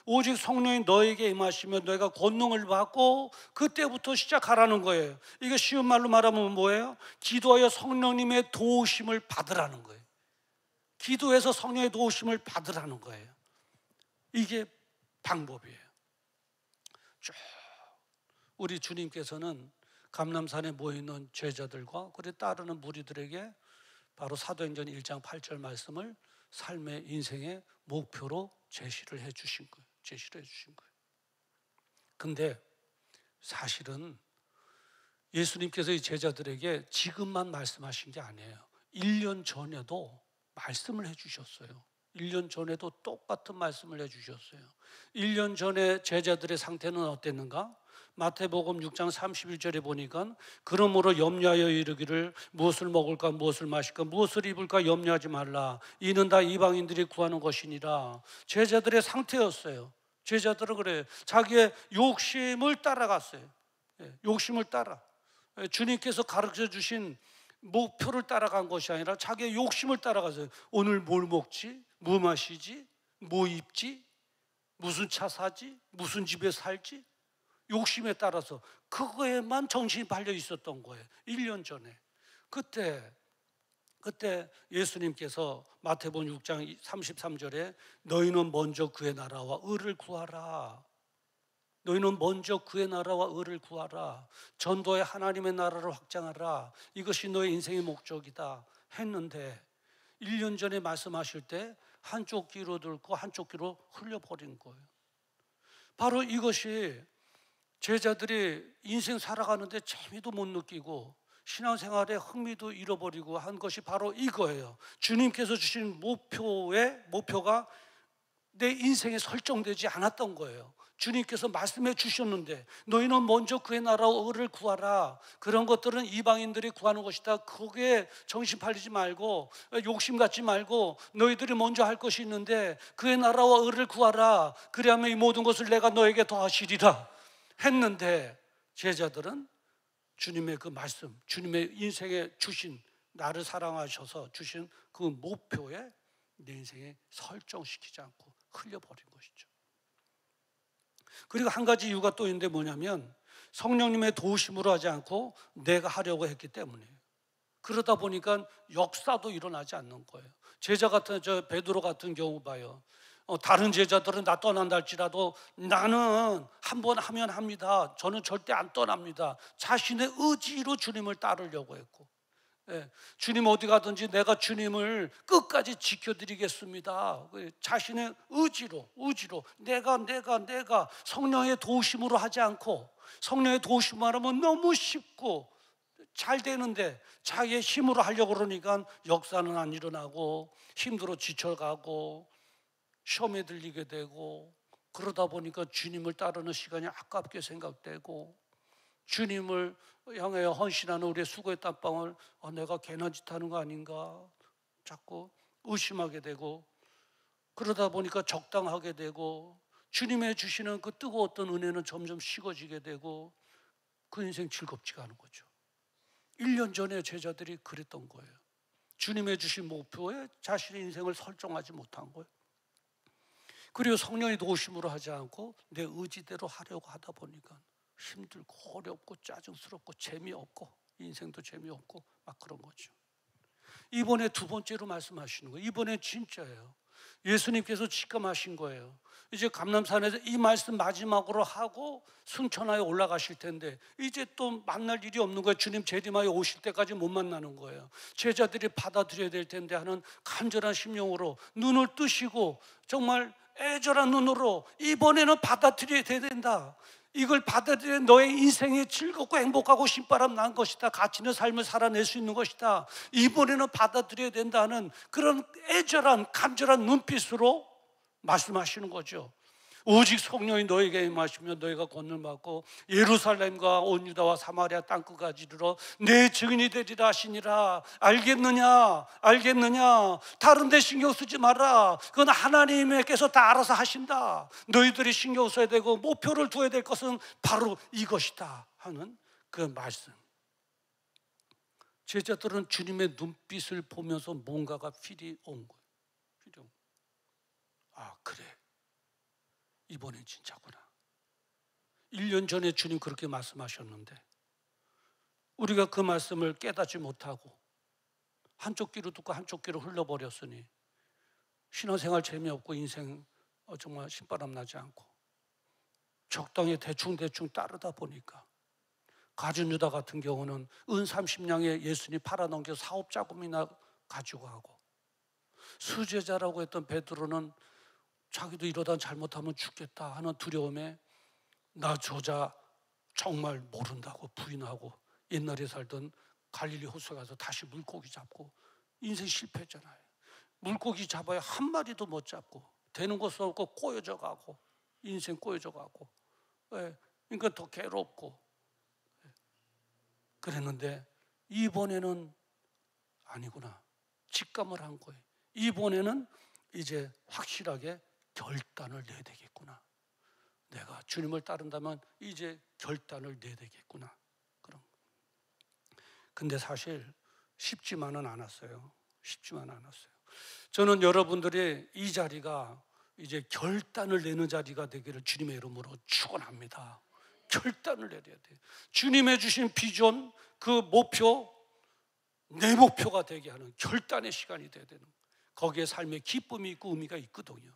오직 성령이 너에게 임하시면 너희가 권능을 받고 그때부터 시작하라는 거예요. 이게 쉬운 말로 말하면 뭐예요? 기도하여 성령님의 도우심을 받으라는 거예요. 기도해서 성령의 도우심을 받으라는 거예요. 이게 방법이에요. 쭉 우리 주님께서는 감람산에 모여있는 제자들과 그를 따르는 무리들에게 바로 사도행전 1장 8절 말씀을 삶의 인생의 목표로 제시를 해 주신 거예요. 근데 사실은 예수님께서 이 제자들에게 지금만 말씀하신 게 아니에요. 1년 전에도 말씀을 해 주셨어요. 1년 전에도 똑같은 말씀을 해주셨어요. 1년 전에 제자들의 상태는 어땠는가? 마태복음 6장 31절에 보니까 그러므로 염려하여 이르기를 무엇을 먹을까 무엇을 마실까 무엇을 입을까 염려하지 말라. 이는 다 이방인들이 구하는 것이니라. 제자들의 상태였어요. 제자들은 그래요. 자기의 욕심을 따라갔어요. 욕심을 따라. 주님께서 가르쳐 주신 목표를 따라간 것이 아니라 자기의 욕심을 따라가서요. 오늘 뭘 먹지? 뭐 마시지? 뭐 입지? 무슨 차 사지? 무슨 집에 살지? 욕심에 따라서 그거에만 정신이 팔려 있었던 거예요. 1년 전에. 그때 예수님께서 마태복음 6장 33절에 너희는 먼저 그의 나라와 의를 구하라. 너희는 먼저 그의 나라와 의를 구하라. 전도에 하나님의 나라를 확장하라. 이것이 너의 인생의 목적이다 했는데 1년 전에 말씀하실 때 한쪽 귀로 듣고 한쪽 귀로 흘려버린 거예요. 바로 이것이 제자들이 인생 살아가는데 재미도 못 느끼고 신앙생활에 흥미도 잃어버리고 한 것이 바로 이거예요. 주님께서 주신 목표가 내 인생에 설정되지 않았던 거예요. 주님께서 말씀해 주셨는데 너희는 먼저 그의 나라와 의를 구하라. 그런 것들은 이방인들이 구하는 것이다. 거기에 정신 팔리지 말고 욕심 갖지 말고 너희들이 먼저 할 것이 있는데 그의 나라와 의를 구하라. 그리하면 이 모든 것을 내가 너에게 더하시리라 했는데 제자들은 주님의 그 말씀, 주님의 인생에 주신 나를 사랑하셔서 주신 그 목표에 내 인생에 설정시키지 않고 흘려버린 것이죠. 그리고 한 가지 이유가 또 있는데 뭐냐면 성령님의 도우심으로 하지 않고 내가 하려고 했기 때문이에요. 그러다 보니까 역사도 일어나지 않는 거예요. 제자 같은 베드로 같은 경우 봐요. 다른 제자들은 나 떠난다 할지라도 나는 한번 하면 합니다. 저는 절대 안 떠납니다. 자신의 의지로 주님을 따르려고 했고, 주님 어디 가든지 내가 주님을 끝까지 지켜드리겠습니다. 자신의 의지로 내가 성령의 도우심으로 하지 않고, 성령의 도우심으로 하면 너무 쉽고 잘 되는데 자기의 힘으로 하려고 그러니까 역사는 안 일어나고 힘들어 지쳐가고 시험에 들리게 되고, 그러다 보니까 주님을 따르는 시간이 아깝게 생각되고, 주님을 향하여 헌신하는 우리의 수고의 땀방울 내가 괜한 짓 하는 거 아닌가 자꾸 의심하게 되고, 그러다 보니까 적당하게 되고 주님의 주시는 그 뜨거웠던 은혜는 점점 식어지게 되고 그 인생 즐겁지가 않은 거죠. 1년 전에 제자들이 그랬던 거예요. 주님의 주신 목표에 자신의 인생을 설정하지 못한 거예요. 그리고 성령의 도우심으로 하지 않고 내 의지대로 하려고 하다 보니까 힘들고 어렵고 짜증스럽고 재미없고 인생도 재미없고 막 그런 거죠. 이번에 두 번째로 말씀하시는 거예요. 이번에 진짜예요. 예수님께서 직감하신 거예요. 이제 감람산에서 이 말씀 마지막으로 하고 순천하에 올라가실 텐데 이제 또 만날 일이 없는 거예요. 주님 재림하여 오실 때까지 못 만나는 거예요. 제자들이 받아들여야 될 텐데 하는 간절한 심령으로 눈을 뜨시고 정말 애절한 눈으로 이번에는 받아들여야 된다. 이걸 받아들여 너의 인생이 즐겁고 행복하고 신바람 난 것이다. 가치 있는 삶을 살아낼 수 있는 것이다. 이번에는 받아들여야 된다는 그런 애절한 간절한 눈빛으로 말씀하시는 거죠. 오직 성령이 너에게 임하시면 너희가 권능을 받고 예루살렘과 온 유다와 사마리아 땅끝까지 이르러 내 증인이 되리라 하시니라. 알겠느냐? 알겠느냐? 다른 데 신경 쓰지 마라. 그건 하나님께서 다 알아서 하신다. 너희들이 신경 써야 되고 목표를 두어야 될 것은 바로 이것이다 하는 그 말씀. 제자들은 주님의 눈빛을 보면서 뭔가가 필이 온 거예요. 필이 온 거예요. 아, 그래, 이번엔 진짜구나. 1년 전에 주님 그렇게 말씀하셨는데 우리가 그 말씀을 깨닫지 못하고 한쪽 귀로 듣고 한쪽 귀로 흘러버렸으니 신앙생활 재미없고 인생 정말 신바람 나지 않고 적당히 대충 따르다 보니까 가룟 유다 같은 경우는 은 30냥에 예수님 팔아넘겨 사업자금이나 가지고 가고, 수제자라고 했던 베드로는 자기도 이러다 잘못하면 죽겠다 하는 두려움에 나 저자 정말 모른다고 부인하고 옛날에 살던 갈릴리 호수에 가서 다시 물고기 잡고 인생 실패했잖아요. 물고기 잡아야 한 마리도 못 잡고 되는 것도 없고 꼬여져 가고 인생 꼬여져 가고, 그러니까 더 괴롭고 그랬는데 이번에는 아니구나. 직감을 한 거예요. 이번에는 이제 확실하게 결단을 내야 되겠구나. 내가 주님을 따른다면 이제 결단을 내야 되겠구나. 그런. 근데 사실 쉽지만은 않았어요. 쉽지만은 않았어요. 저는 여러분들의 이 자리가 이제 결단을 내는 자리가 되기를 주님의 이름으로 축원합니다. 결단을 내야 돼요. 주님의 주신 비전, 그 목표, 내 목표가 되게 하는 결단의 시간이 돼야 되는, 거기에 삶의 기쁨이 있고 의미가 있거든요.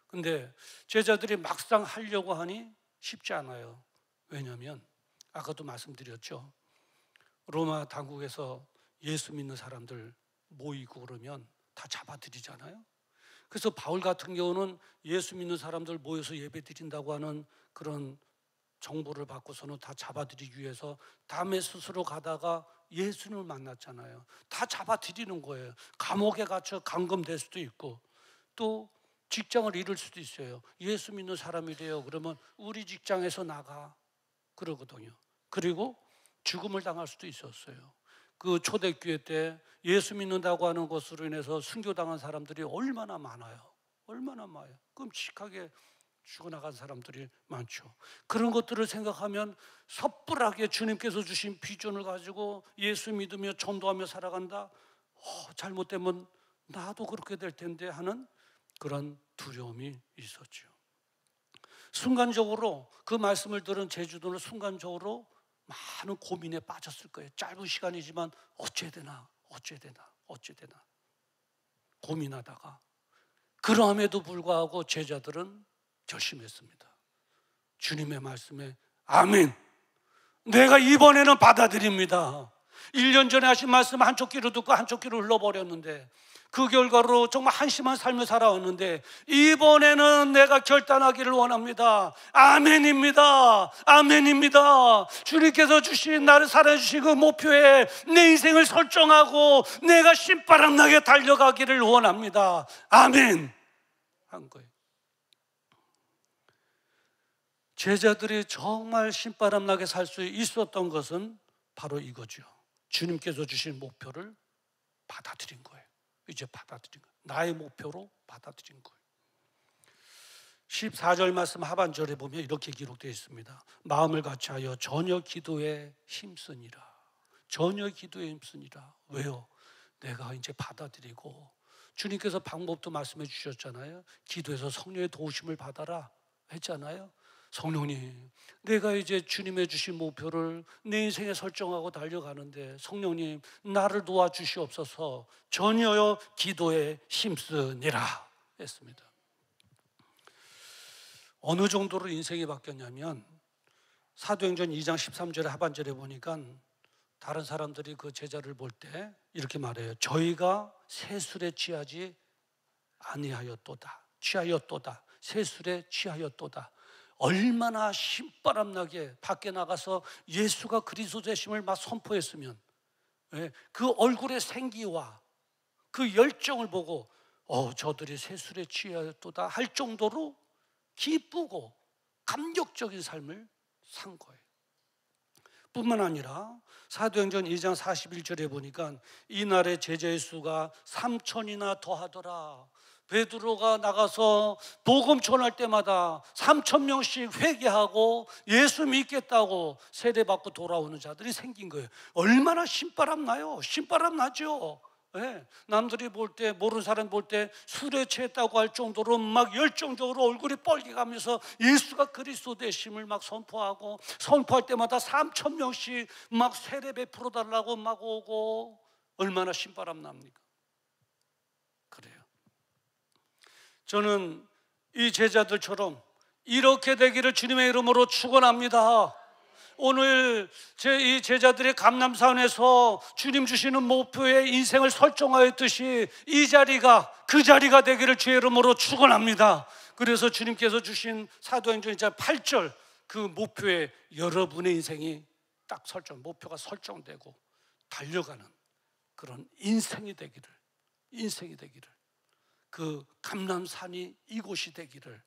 근데 제자들이 막상 하려고 하니 쉽지 않아요. 왜냐하면 아까도 말씀드렸죠. 로마 당국에서 예수 믿는 사람들 모이고 그러면 다 잡아들이잖아요. 그래서 바울 같은 경우는 예수 믿는 사람들 모여서 예배 드린다고 하는 그런 정보를 받고서는 다 잡아들이기 위해서 다메섹으로 가다가 예수님을 만났잖아요. 다 잡아들이는 거예요. 감옥에 갇혀 감금될 수도 있고 또 직장을 잃을 수도 있어요. 예수 믿는 사람이래요. 그러면 우리 직장에서 나가 그러거든요. 그리고 죽음을 당할 수도 있었어요. 그 초대교회 때 예수 믿는다고 하는 것으로 인해서 순교당한 사람들이 얼마나 많아요. 얼마나 많아요. 끔찍하게 죽어나간 사람들이 많죠. 그런 것들을 생각하면 섣불하게 주님께서 주신 비전을 가지고 예수 믿으며 전도하며 살아간다, 잘못되면 나도 그렇게 될 텐데 하는 그런 두려움이 있었죠. 순간적으로 그 말씀을 들은 제주도는 순간적으로 많은 고민에 빠졌을 거예요. 짧은 시간이지만 어찌해야 되나 고민하다가, 그럼에도 불구하고 제자들은 결심했습니다. 주님의 말씀에 아멘, 내가 이번에는 받아들입니다. 1년 전에 하신 말씀 한쪽 귀로 듣고 한쪽 귀로 흘러버렸는데 그 결과로 정말 한심한 삶을 살아왔는데 이번에는 내가 결단하기를 원합니다. 아멘입니다. 아멘입니다. 주님께서 주신, 나를 사랑해 주신 그 목표에 내 인생을 설정하고 내가 신바람나게 달려가기를 원합니다. 아멘 한 거예요. 제자들이 정말 신바람나게 살 수 있었던 것은 바로 이거죠. 주님께서 주신 목표를 받아들인 거예요. 이제 받아들인 거예요. 나의 목표로 받아들인 거예요. 14절 말씀 하반절에 보면 이렇게 기록되어 있습니다. 마음을 같이하여 전혀 기도에 힘쓰니라. 전혀 기도에 힘쓰니라. 왜요? 내가 이제 받아들이고, 주님께서 방법도 말씀해 주셨잖아요. 기도해서 성령의 도우심을 받아라 했잖아요. 성령님, 내가 이제 주님의 주신 목표를 내 인생에 설정하고 달려가는데 성령님 나를 도와주시옵소서. 전혀요 기도에 힘쓰니라 했습니다. 어느 정도로 인생이 바뀌었냐면 사도행전 2장 13절의 하반절에 보니까 다른 사람들이 그 제자를 볼 때 이렇게 말해요. 저희가 세술에 취하지 아니하였도다. 취하였도다. 세술에 취하였도다. 얼마나 신바람나게 밖에 나가서 예수가 그리스도 되심을 막 선포했으면 그 얼굴의 생기와 그 열정을 보고 저들이 세술에 취하였도다 할 정도로 기쁘고 감격적인 삶을 산 거예요. 뿐만 아니라 사도행전 2장 41절에 보니까 이날의 제자의 수가 3,000이나 더하더라. 베드로가 나가서 복음 전할 때마다 3,000명씩 회개하고 예수 믿겠다고 세례받고 돌아오는 자들이 생긴 거예요. 얼마나 신바람 나요? 신바람 나죠. 네. 남들이 볼 때, 모르는 사람 볼 때 술에 취했다고 할 정도로 막 열정적으로 얼굴이 뻘개가면서 예수가 그리스도 되심을 막 선포할 때마다 3,000명씩 막 세례 베풀어 달라고 막 오고, 얼마나 신바람 납니까? 그래요. 저는 이 제자들처럼 이렇게 되기를 주님의 이름으로 축원합니다. 오늘 이 제자들의 감람산에서 주님 주시는 목표에 인생을 설정하였듯이 이 자리가 그 자리가 되기를 주의 이름으로 축원합니다. 그래서 주님께서 주신 사도행전 8절 그 목표에 여러분의 인생이 딱 목표가 설정되고 달려가는 그런 인생이 되기를 그 감람산이 이곳이 되기를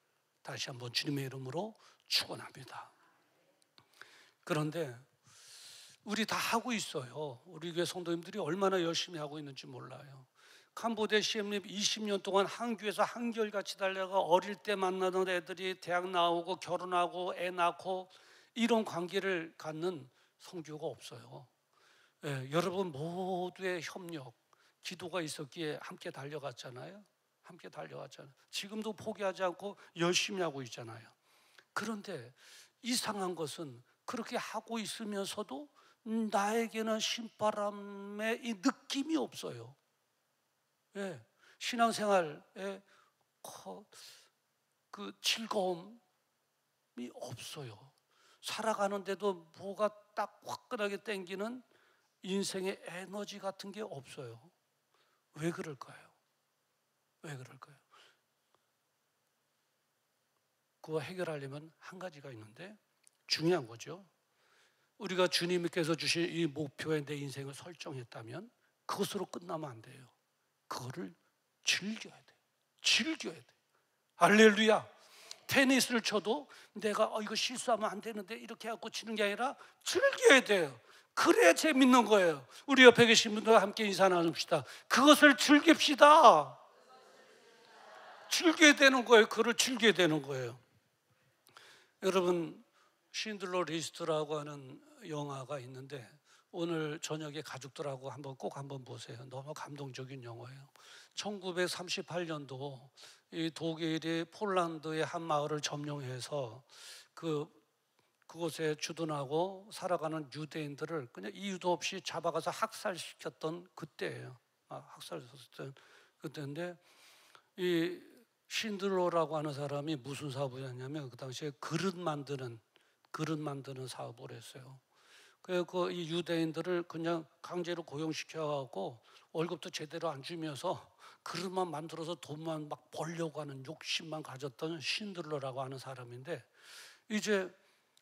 다시 한번 주님의 이름으로 축원합니다. 그런데 우리 다 하고 있어요. 우리 교회 성도님들이 얼마나 열심히 하고 있는지 몰라요. 캄보디아 CM립 20년 동안 한교에서 한결같이 달려가 어릴 때 만나던 애들이 대학 나오고 결혼하고 애 낳고 이런 관계를 갖는 성교가 없어요. 여러분 모두의 협력, 기도가 있었기에 함께 달려갔잖아요. 지금도 포기하지 않고 열심히 하고 있잖아요. 그런데 이상한 것은 그렇게 하고 있으면서도 나에게는 신바람의 이 느낌이 없어요. 신앙생활에 그 즐거움이 없어요. 살아가는데도 뭐가 딱 화끈하게 땡기는 인생의 에너지 같은 게 없어요. 왜 그럴까요? 그거 해결하려면 한 가지가 있는데 중요한 거죠. 우리가 주님께서 주신 이 목표에 내 인생을 설정했다면 그것으로 끝나면 안 돼요. 그거를 즐겨야 돼. 할렐루야. 테니스를 쳐도 내가 이거 실수하면 안 되는데 이렇게 하고 치는 게 아니라 즐겨야 돼요. 그래야 재밌는 거예요. 우리 옆에 계신 분들과 함께 인사 나눕시다. 그것을 즐깁시다. 즐겨야 되는 거예요. 그걸 즐겨야 되는 거예요. 여러분, 신들러 리스트라고 하는 영화가 있는데 오늘 저녁에 가족들하고 꼭 한번 보세요. 너무 감동적인 영화예요. 1938년도 이 독일이 폴란드의 한 마을을 점령해서 그곳에 주둔하고 살아가는 유대인들을 그냥 이유도 없이 잡아가서 학살시켰던 그때예요. 학살시켰던 그때인데 이 신들러라고 하는 사람이 무슨 사업을 했냐면 그 당시에 그릇 만드는 사업을 했어요. 그래서 이 유대인들을 그냥 강제로 고용시켜갖고 월급도 제대로 안 주면서 그릇만 만들어서 돈만 막 벌려고 하는 욕심만 가졌던 신들러라고 하는 사람인데 이제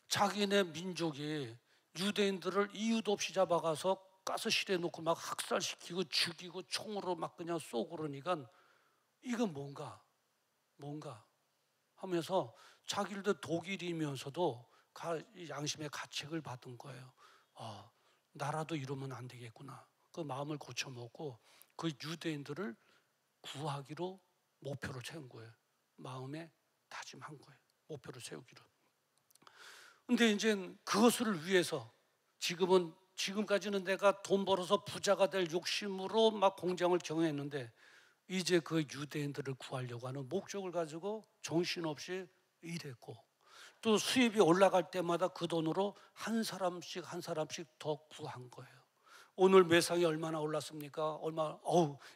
자기네 민족이 유대인들을 이유도 없이 잡아가서 가스실에 놓고 막 학살시키고 죽이고 총으로 막 그냥 쏘고 그러니까 이건 뭔가 하면서 자기들도 독일이면서도 양심의 가책을 받은 거예요. 나라도 이러면 안 되겠구나. 그 마음을 고쳐먹고 그 유대인들을 구하기로 목표를 세운 거예요. 마음에 다짐한 거예요. 목표를 세우기로. 근데 이제 그것을 위해서 지금까지는 내가 돈 벌어서 부자가 될 욕심으로 막 공장을 경영했는데 이제 그 유대인들을 구하려고 하는 목적을 가지고 정신없이 일했고 또 수입이 올라갈 때마다 그 돈으로 한 사람씩 더 구한 거예요. 오늘 매상이 얼마나 올랐습니까?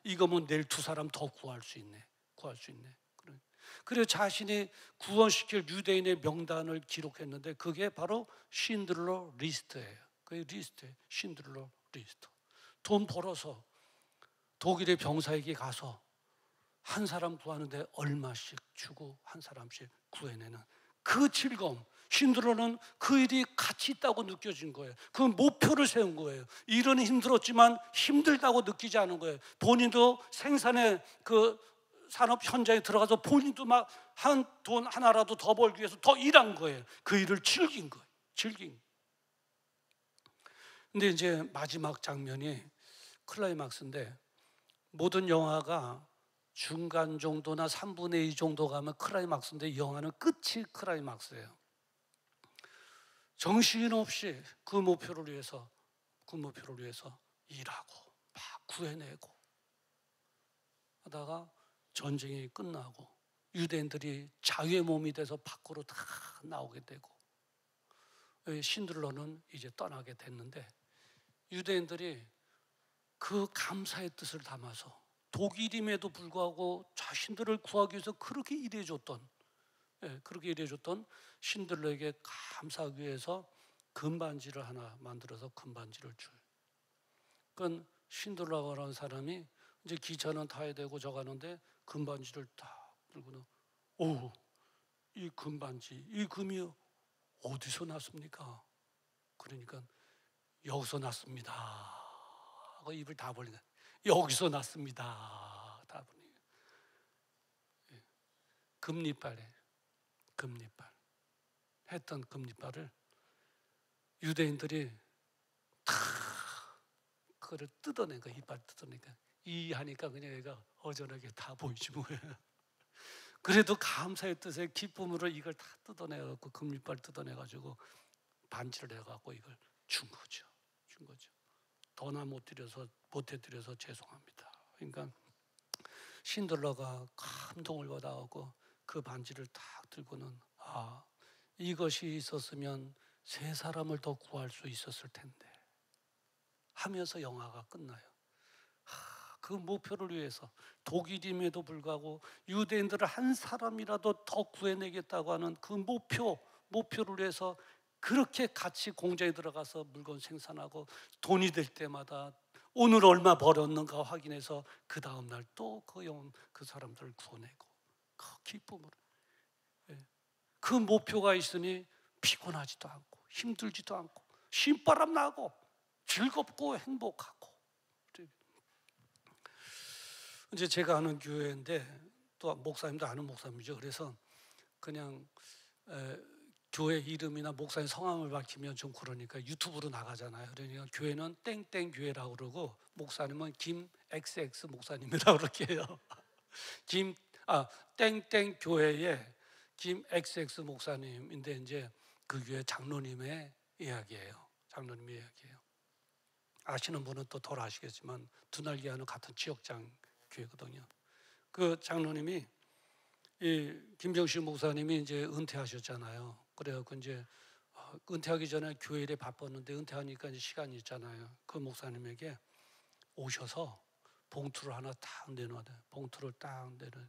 이거면 내일 두 사람 더 구할 수 있네. 그래서 자신이 구원시킬 유대인의 명단을 기록했는데 그게 바로 신들러 리스트예요. 그게 리스트예요. 신들러 리스트. 돈 벌어서 독일의 병사에게 가서 한 사람 구하는데 얼마씩 주고 한 사람씩 구해내는 그 즐거움. 신들러는 그 일이 가치 있다고 느껴진 거예요. 그 목표를 세운 거예요. 일은 힘들었지만 힘들다고 느끼지 않은 거예요. 본인도 생산의 그 산업 현장에 들어가서 본인도 막 한 돈 하나라도 더 벌기 위해서 더 일한 거예요. 그 일을 즐긴 거예요. 근데 이제 마지막 장면이 클라이막스인데, 모든 영화가 중간 정도나 3분의 2 정도 가면 클라이막스인데 이 영화는 끝이 클라이막스예요. 정신없이 그 목표를 위해서 일하고 막 구해내고 하다가 전쟁이 끝나고 유대인들이 자유의 몸이 돼서 밖으로 다 나오게 되고 신들러는 이제 떠나게 됐는데, 유대인들이 그 감사의 뜻을 담아서 독일임에도 불구하고 자신들을 구하기 위해서 그렇게 일해줬던 신들러에게 감사하기 위해서 금반지를 하나 만들어서 금반지를 줄. 그건 신들러라는 사람이 이제 기차는 타야 되고 저가는데 금반지를 딱 들고는, 이 금반지, 이 금이 어디서 났습니까? 그러니까 여기서 났습니다 하고 입을 다 벌리는, 여기서 났습니다 다 벌리는. 금리빨에 금리빨 했던 금리빨을 유대인들이 다 그걸 뜯어낸 거야. 이빨 뜯어내니까 이 하니까 그냥 얘가 어전하게 다 보이지 뭐예요. 그래도 감사의 뜻에 기쁨으로 이걸 다 뜯어내갖고 금리빨 뜯어내가지고 반지를 해갖고 이걸 준 거죠. 더나 못 해드려서 죄송합니다. 그러니까 신들러가 감동을 받아갖고 그 반지를 딱 들고는, 이것이 있었으면 세 사람을 더 구할 수 있었을 텐데 하면서 영화가 끝나요. 그 목표를 위해서 독일임에도 불구하고 유대인들을 한 사람이라도 더 구해내겠다고 하는 그 목표를 위해서 그렇게 같이 공장에 들어가서 물건 생산하고 돈이 될 때마다 오늘 얼마 벌었는가 확인해서 그 다음날 또 그 사람들을 구원내고 그 기쁨으로. 그 목표가 있으니 피곤하지도 않고 힘들지도 않고 신바람 나고 즐겁고 행복하고. 이제 제가 아는 교회인데 또 목사님도 아는 목사님이죠. 그래서 그냥 교회 이름이나 목사님 성함을 밝히면 좀 그러니까 유튜브로 나가잖아요. 그러니까 교회는 땡땡 교회라고 그러고 목사님은 김 XX 목사님이라고 그렇게 해요. 땡땡 교회의 김 XX 목사님인데 이제 그 교회 장로님의 이야기예요. 아시는 분은 또 덜 아시겠지만 두날개하는 같은 지역장 교회거든요. 그 장로님이 이 김정식 목사님이 이제 은퇴하셨잖아요. 그래갖고 이제 은퇴하기 전에 교회 일에 바빴는데 은퇴하니까 이제 시간이 있잖아요. 그 목사님에게 오셔서 봉투를 하나 딱 내놔야 돼. 봉투를 딱 내놔.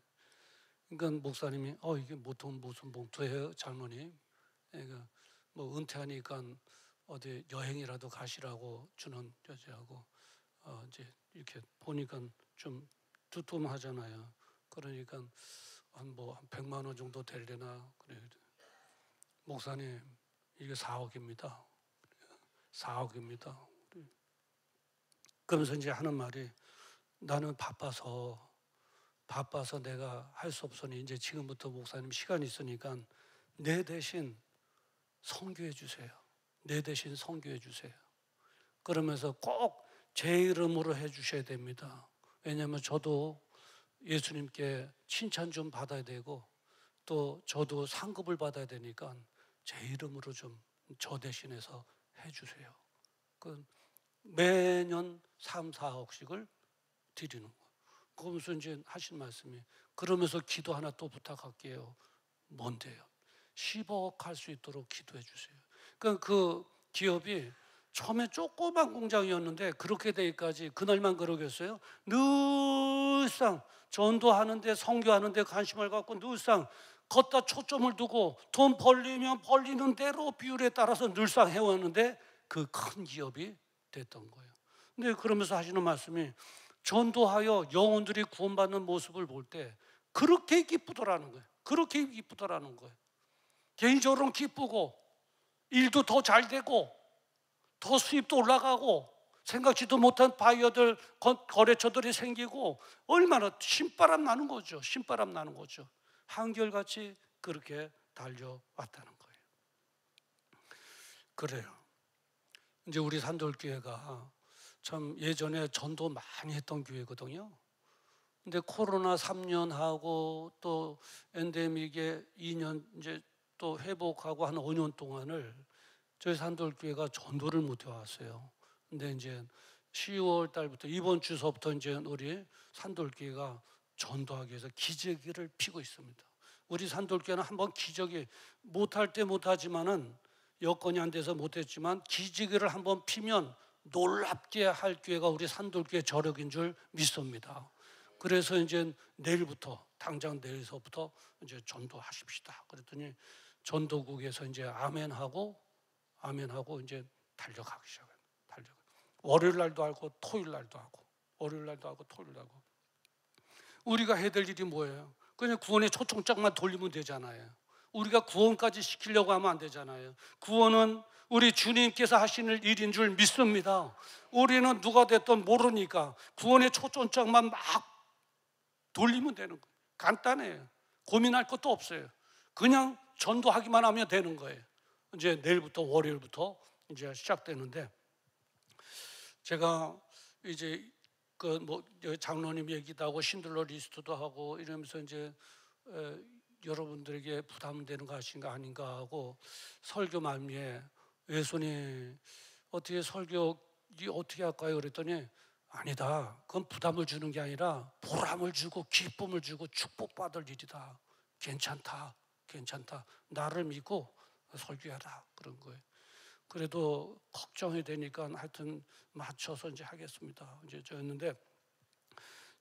그러니까 목사님이 이게 무슨 봉투예요, 장로님? 그러니까 뭐 은퇴하니까 어디 여행이라도 가시라고 주는 여자하고 이제 이렇게 보니까 좀 두툼하잖아요. 그러니까 한 100만 원 정도 되려나 그래요. 목사님 이게 4억입니다. 4억입니다. 그러면서 이제 하는 말이, 나는 바빠서 내가 할 수 없으니 이제 지금부터 목사님 시간 있으니까 내 대신 선교해 주세요. 그러면서 꼭 제 이름으로 해 주셔야 됩니다. 왜냐하면 저도 예수님께 칭찬 좀 받아야 되고 또 저도 상급을 받아야 되니까 제 이름으로 좀 저 대신해서 해 주세요. 그 매년 3, 4억씩을 드리는 거예요. 그러면서 이제 하신 말씀이, 그러면서 기도 하나 또 부탁할게요. 뭔데요? 10억 할 수 있도록 기도해 주세요. 그러니까 그 기업이 처음에 조그만 공장이었는데 그렇게 되기까지 그날만 그러겠어요? 늘상 전도하는데 선교하는데 관심을 갖고 늘상 걷다 초점을 두고 돈 벌리면 벌리는 대로 비율에 따라서 늘상 해왔는데 그 큰 기업이 됐던 거예요. 근데 그러면서 하시는 말씀이 전도하여 영혼들이 구원받는 모습을 볼 때 그렇게 기쁘더라는 거예요. 그렇게 기쁘더라는 거예요. 개인적으로는 기쁘고 일도 더 잘 되고 더 수입도 올라가고 생각지도 못한 바이어들 거래처들이 생기고 얼마나 신바람 나는 거죠. 신바람 나는 거죠. 한결같이 그렇게 달려왔다는 거예요. 그래요. 이제 우리 산돌교회가 참 예전에 전도 많이 했던 교회거든요. 근데 코로나 3년 하고 또 엔데믹에 2년 이제 또 회복하고 한 5년 동안을 저희 산돌교회가 전도를 못 해왔어요. 근데 이제 10월 달부터 이번 주서부터 이제 우리 산돌교회가 전도하기 위해서 기저귀를 피고 있습니다. 우리 산돌교회는 한번 기저귀 못할 때 못하지만은 여건이 안 돼서 못했지만 기저귀를 한번 피면 놀랍게 할 교회가 우리 산돌교회 저력인 줄 믿습니다. 그래서 이제 내일부터 당장 내일서부터 이제 전도하십시다. 그랬더니 전도국에서 이제 아멘하고 이제 달려가기 시작해요. 월요일 날도 하고 토요일 날도 하고 월요일 날도 하고 토요일 날도 하고. 우리가 해야 될 일이 뭐예요? 그냥 구원의 초청장만 돌리면 되잖아요. 우리가 구원까지 시키려고 하면 안 되잖아요. 구원은 우리 주님께서 하시는 일인 줄 믿습니다. 우리는 누가 됐든 모르니까 구원의 초청장만 막 돌리면 되는 거예요. 간단해요. 고민할 것도 없어요. 그냥 전도하기만 하면 되는 거예요. 이제 내일부터 월요일부터 이제 시작되는데 제가 이제 그 뭐 장로님 얘기도 하고 신들러 리스트도 하고 이러면서 이제 여러분들에게 부담되는 것인가 아닌가 하고 설교 말미에 예수님 어떻게 설교 어떻게 할까요? 그랬더니 아니다. 그건 부담을 주는 게 아니라 보람을 주고 기쁨을 주고 축복받을 일이다. 괜찮다. 나를 믿고 설교하라 그런 거예요. 그래도 걱정이 되니까 하여튼 맞춰서 이제 하겠습니다. 이제 저였는데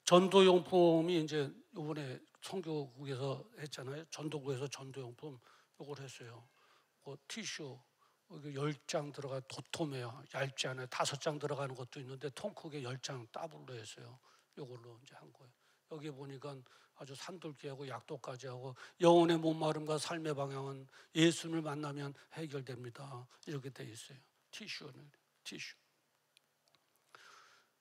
전도용품이 이제 이번에 선교국에서 했잖아요. 전도국에서 전도용품 이걸 했어요. 그 티슈 10장 들어가 도톰해요. 얇지 않아요. 5장 들어가는 것도 있는데 통 크게 10장 더블로 했어요. 이걸로 이제 한 거예요. 여기 보니까 아주 산돌기하고 약도까지 하고 영혼의 목마름과 삶의 방향은 예수를 만나면 해결됩니다. 이렇게 돼 있어요. 티슈는 티슈.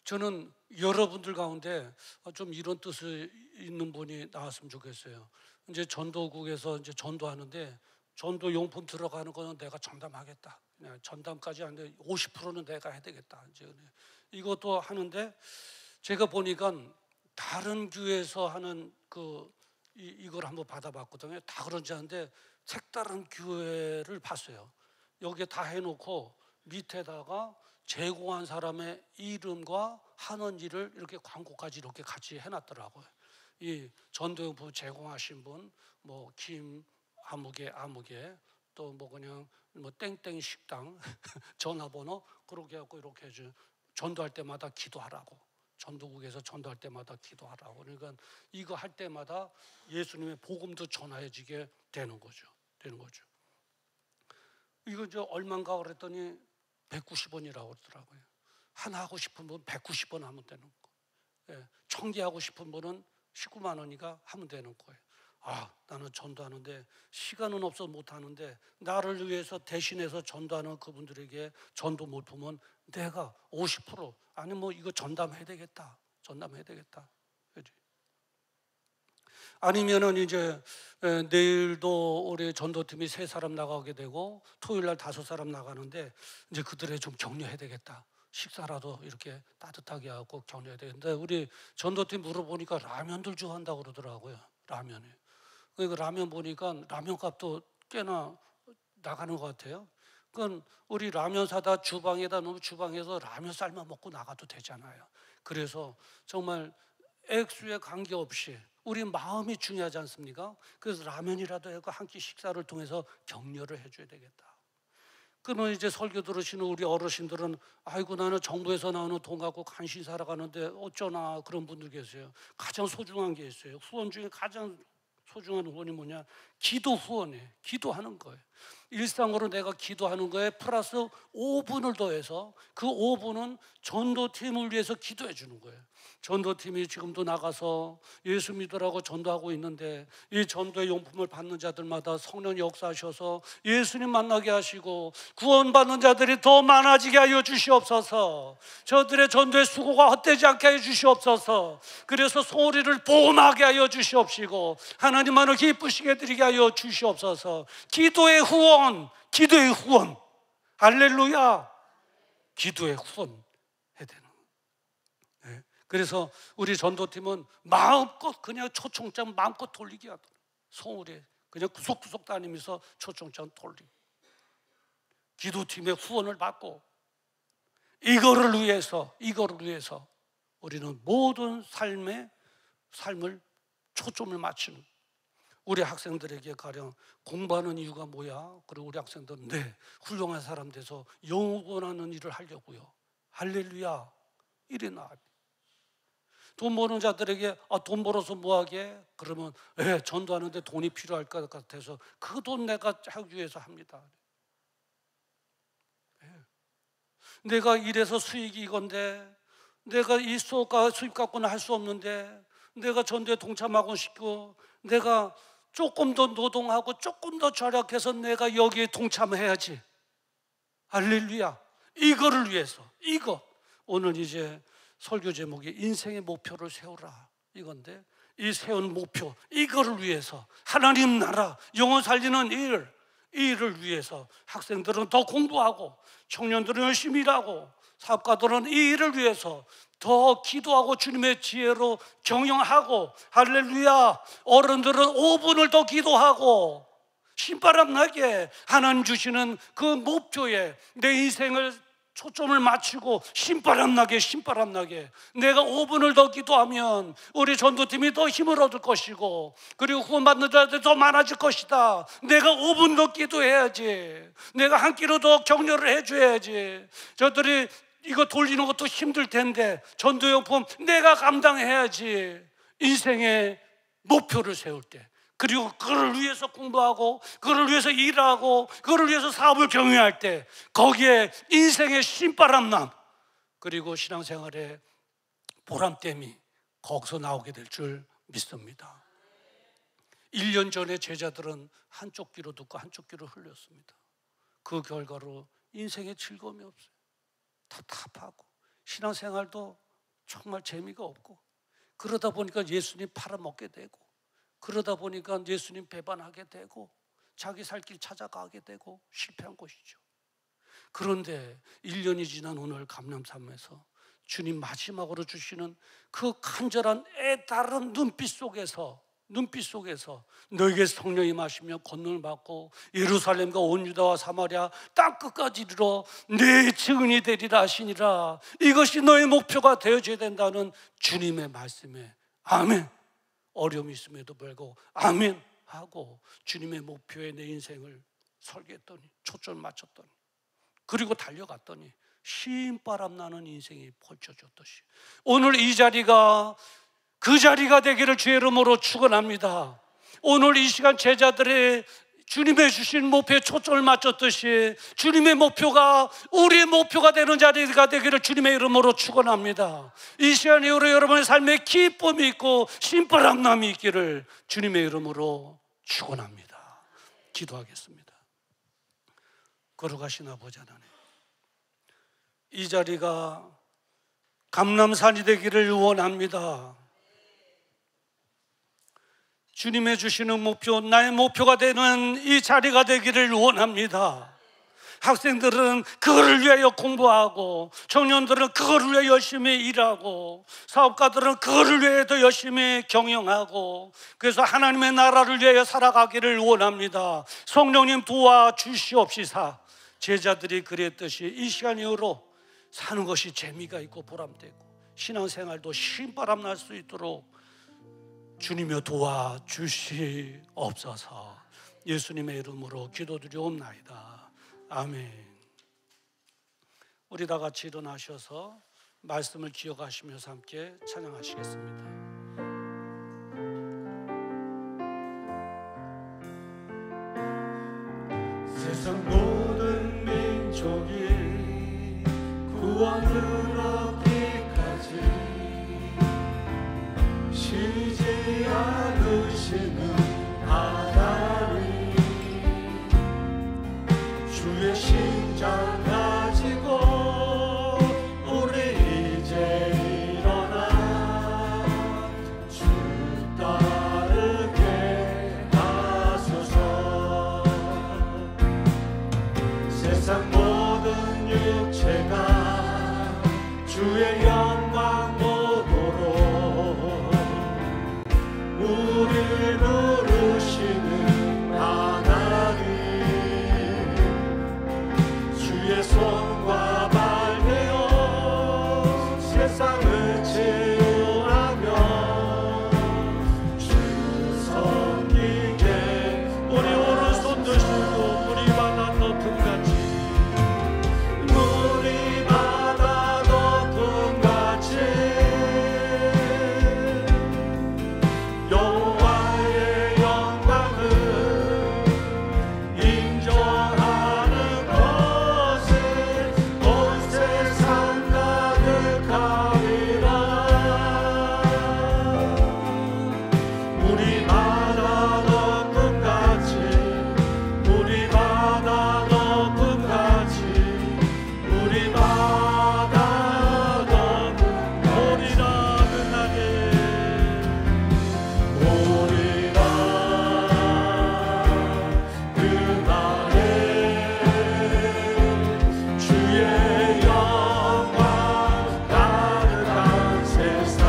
저는 여러분들 가운데 좀 이런 뜻이 있는 분이 나왔으면 좋겠어요. 이제 전도국에서 이제 전도하는데 전도 용품 들어가는 거는 내가 전담하겠다. 그냥 전담까지 안 돼. 50%는 내가 해야 되겠다. 이제 이것도 하는데 제가 보니까 다른 교회에서 하는 이걸 한번 받아봤거든요. 다 그런지 않은데 색다른 교회를 봤어요. 여기에 다 해놓고 밑에다가 제공한 사람의 이름과 하는 일을 이렇게 광고까지 이렇게 같이 해놨더라고요. 이 전도용품 제공하신 분, 뭐 김 아무개 또 뭐 그냥 뭐 땡땡 식당 전화번호 그렇게 하고 이렇게 해줘. 전도할 때마다 기도하라고. 전도국에서 전도할 때마다 기도하라고. 그러니까 이거 할 때마다 예수님의 복음도 전해지게 되는 거죠. 이거 저 얼마인가 그랬더니 190원이라고 그러더라고요. 하나 하고 싶은 분 190원 하면 되는 거예요. 1000개 하고 싶은 분은 19만 원이니까 하면 되는 거예요. 아, 나는 전도하는데 시간은 없어서 못하는데 나를 위해서 대신해서 전도하는 그분들에게 전도 물품은 내가 50% 아니 뭐 이거 전담해야 되겠다. 그렇지? 아니면은 이제 내일도 우리 전도팀이 3사람 나가게 되고 토요일 날 5사람 나가는데 이제 그들에 좀 격려해야 되겠다. 식사라도 이렇게 따뜻하게 하고 격려해야 되는데 우리 전도팀 물어보니까 라면들 좋아한다고 그러더라고요. 라면에. 그 라면 보니까 라면 값도 꽤나 나가는 것 같아요. 그건 우리 라면 사다 주방에다 놓으면 주방에서 라면 삶아 먹고 나가도 되잖아요. 그래서 정말 액수에 관계없이 우리 마음이 중요하지 않습니까? 그래서 라면이라도 하고 한 끼 식사를 통해서 격려를 해줘야 되겠다. 그러면 이제 설교 들으시는 우리 어르신들은 아이고 나는 정부에서 나오는 돈 갖고 간신히 살아가는데 어쩌나 그런 분들 계세요. 가장 소중한 게 있어요. 후원 중에 가장 소중한 후원이 뭐냐? 기도 후원이에요. 기도하는 거예요. 일상으로 내가 기도하는 거에 플러스 5분을 더해서 그 5분은 전도팀을 위해서 기도해 주는 거예요. 전도팀이 지금도 나가서 예수 믿으라고 전도하고 있는데 이 전도의 용품을 받는 자들마다 성령이 역사하셔서 예수님 만나게 하시고 구원받는 자들이 더 많아지게 하여 주시옵소서. 저들의 전도의 수고가 헛되지 않게 해 주시옵소서. 그래서 소리를 보험하게 하여 주시옵시고 하나님 안을 기쁘시게 드리게 하여 주시옵소서. 기도의 후원, 기도의 후원. 할렐루야. 기도의 후원 해야 되는 거예요. 그래서 우리 전도팀은 마음껏 그냥 초청장 마음껏 돌리기 하더라고요. 서울에 그냥 구석구석 다니면서 초청장 돌리기. 기도팀의 후원을 받고 이거를 위해서 우리는 모든 삶을 초점을 맞추는 우리 학생들에게 가령 공부하는 이유가 뭐야? 그리고 우리 학생들은 네, 훌륭한 사람 돼서 영원하는 일을 하려고요. 할렐루야. 이래 나와요. 돈 버는 자들에게 돈 벌어서 뭐하게? 그러면 전도하는데 돈이 필요할 것 같아서 그 돈 내가 하기 위해서 합니다. 내가 일해서 수익이 이건데 내가 이 수입 갖고는 할 수 없는데 내가 전도에 동참하고 싶고 내가 조금 더 노동하고 조금 더 절약해서 내가 여기에 동참해야지. 할렐루야. 이거를 위해서 오늘 이제 설교 제목이 인생의 목표를 세우라 이건데 이 세운 목표 이거를 위해서 하나님 나라 영혼 살리는 이 일을 위해서 학생들은 더 공부하고 청년들은 열심히 일하고 사업가들은 이 일을 위해서 더 기도하고 주님의 지혜로 경영하고 할렐루야. 어른들은 5분을 더 기도하고 신바람 나게 하나님 주시는 그 목표에 내 인생을 초점을 맞추고 신바람 나게 내가 5분을 더 기도하면 우리 전도팀이 더 힘을 얻을 것이고 그리고 후원받는 자들이 더 많아질 것이다. 내가 5분 더 기도해야지. 내가 한 끼로 더 격려를 해줘야지. 저들이 이거 돌리는 것도 힘들 텐데 전도용품 내가 감당해야지. 인생의 목표를 세울 때 그리고 그를 위해서 공부하고 그를 위해서 일하고 그를 위해서 사업을 경영할 때 거기에 인생의 신바람남 그리고 신앙생활의 보람됨이 거기서 나오게 될 줄 믿습니다. 1년 전에 제자들은 한쪽 귀로 듣고 한쪽 귀로 흘렸습니다. 그 결과로 인생에 즐거움이 없어요. 답답하고 신앙생활도 정말 재미가 없고 그러다 보니까 예수님 팔아먹게 되고 그러다 보니까 예수님 배반하게 되고 자기 살 길 찾아가게 되고 실패한 것이죠. 그런데 1년이 지난 오늘 감람산에서 주님 마지막으로 주시는 그 간절한 애달은 눈빛 속에서 너에게 성령이 임하시며 권능을 받고 예루살렘과 온 유다와 사마리아 땅 끝까지 이르러 내 증인이 되리라 하시니라. 이것이 너의 목표가 되어져야 된다는 주님의 말씀에 아멘. 어려움이 있음에도 불구하고 아멘 하고 주님의 목표에 내 인생을 설계했더니 초점을 맞췄더니 그리고 달려갔더니 신바람 나는 인생이 펼쳐졌듯이 오늘 이 자리가 그 자리가 되기를 주의 이름으로 축원합니다. 오늘 이 시간 제자들의 주님의 주신 목표에 초점을 맞췄듯이 주님의 목표가 우리의 목표가 되는 자리가 되기를 주님의 이름으로 축원합니다. 이 시간 이후로 여러분의 삶에 기쁨이 있고 신바람남이 있기를 주님의 이름으로 축원합니다. 기도하겠습니다. 걸어가신 아버지 하나님, 이 자리가 감람산이 되기를 원합니다. 주님의 주시는 목표, 나의 목표가 되는 이 자리가 되기를 원합니다. 학생들은 그거를 위하여 공부하고 청년들은 그거를 위해 열심히 일하고 사업가들은 그거를 위해 더 열심히 경영하고 그래서 하나님의 나라를 위하여 살아가기를 원합니다. 성령님 도와주시옵시사. 제자들이 그랬듯이 이 시간 이후로 사는 것이 재미가 있고 보람되고 신앙생활도 신바람 날 수 있도록 주님여 도와주시옵소서. 예수님의 이름으로 기도드리옵나이다. 아멘. 우리 다 같이 일어나셔서 말씀을 기억하시면서 함께 찬양하시겠습니다. 세상 모든 민족이 구원을 얻기까지 쉬지 않으시는 하나님, 주의 심장 가지고 우리 이제 일어나 주 따르게 하소서. 세상 모든 육체가 주의 영광 보도록 우리를 부르시는 하나님, 주의 손과 발 되어 세상을 치유하며 주 섬기게. 우리 오른손 드시고 물이 바다 높음같이, 물이 바다 높음같이 여호와의 영광을 인정하는 것을 온 세상 가득하리라. 물이 바다 높음같이, 물이 바다 높음같이, 물이 바다 높음 오리라 그날에, 오리라 그날에 주의 영광 가득한 세상.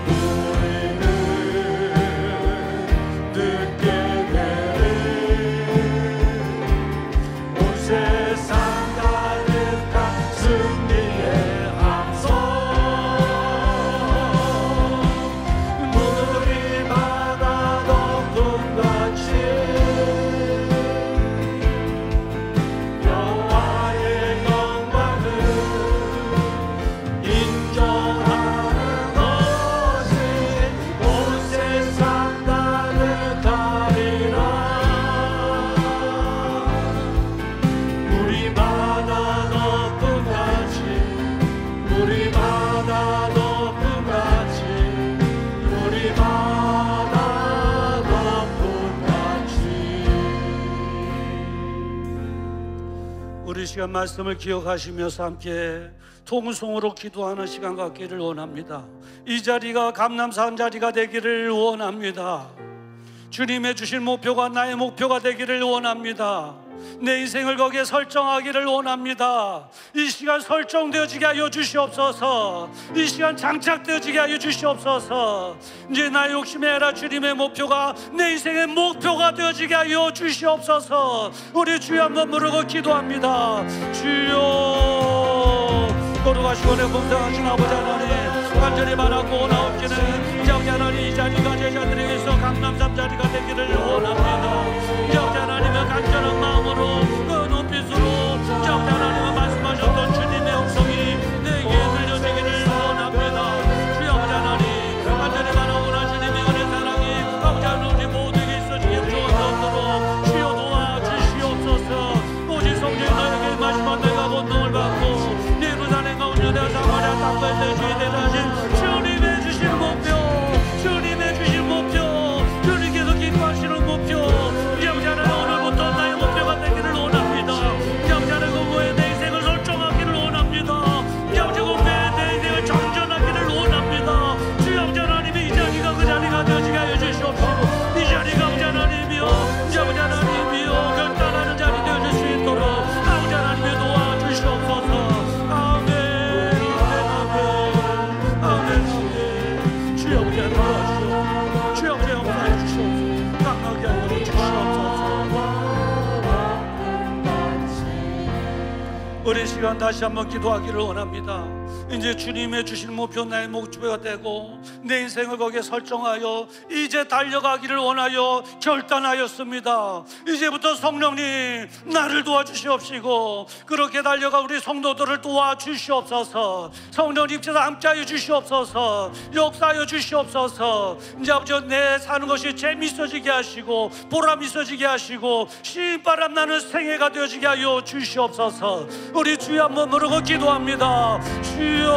우리는 듣게 되리 온 세상 가득한 승리의 함성. 물이 바다 높음같이 여호와의 영광을 인정하는 것이 온 세상 가득하리라. 물이 바다 높음같이, 물이 바다 높음같이, 물이 바다 높음같이. 우리 시간 말씀을 기억하시면서 함께 통성으로 기도하는 시간 갖기를 원합니다. 이 자리가 감람산 자리가 되기를 원합니다. 주님의 주실 목표가 나의 목표가 되기를 원합니다. 내 인생을 거기에 설정하기를 원합니다. 이 시간 설정되어지게 하여 주시옵소서. 이 시간 장착되어지게 하여 주시옵소서. 이제 나의 욕심이 아니라 주님의 목표가 내 인생의 목표가 되어지게 하여 주시옵소서. 우리 주여 한번 부르고 기도합니다. 주여, 거룩하시고 내 공평하신 아버지 하나님, 간절히 바라고 원하옵기는 여기 하나님 이 자리가 제자들에게서 강남삼 자리가 되기를 원합니다. 여기 하나님의 간절한 마음으로 그 눈빛으로 여기 하나님의 말씀하셨던 주님의 음성이 내게 들려지기를 원합니다. 주여 아버지 하나님, 간절히 바라오나 주님의 은혜 사랑이 아버지 하나님 우리 모두에게 있어지기를 원하도록 주여 도와주시옵소서. 오직 성령이 너에게 마지막 내가 본능을 받고 예루살렘 가운데 내가 사마리아 땅까지 내주게 되신 주님의 주신 목표, 주님의 주신 목표, 주님께서 우리 시간 다시 한번 기도하기를 원합니다. 이제 주님의 주신 목표 나의 목표가 되고 내 인생을 거기에 설정하여 이제 달려가기를 원하여 결단하였습니다. 이제부터 성령님 나를 도와주시옵시고 그렇게 달려가 우리 성도들을 도와주시옵소서. 성령님께서 함께하여 주시옵소서. 역사하여 주시옵소서. 이제 아버지 내 사는 것이 재미있어지게 하시고 보람 있어지게 하시고 신바람 나는 생애가 되어지게 하여 주시옵소서. 우리 주여 한번 부르고 기도합니다. 주여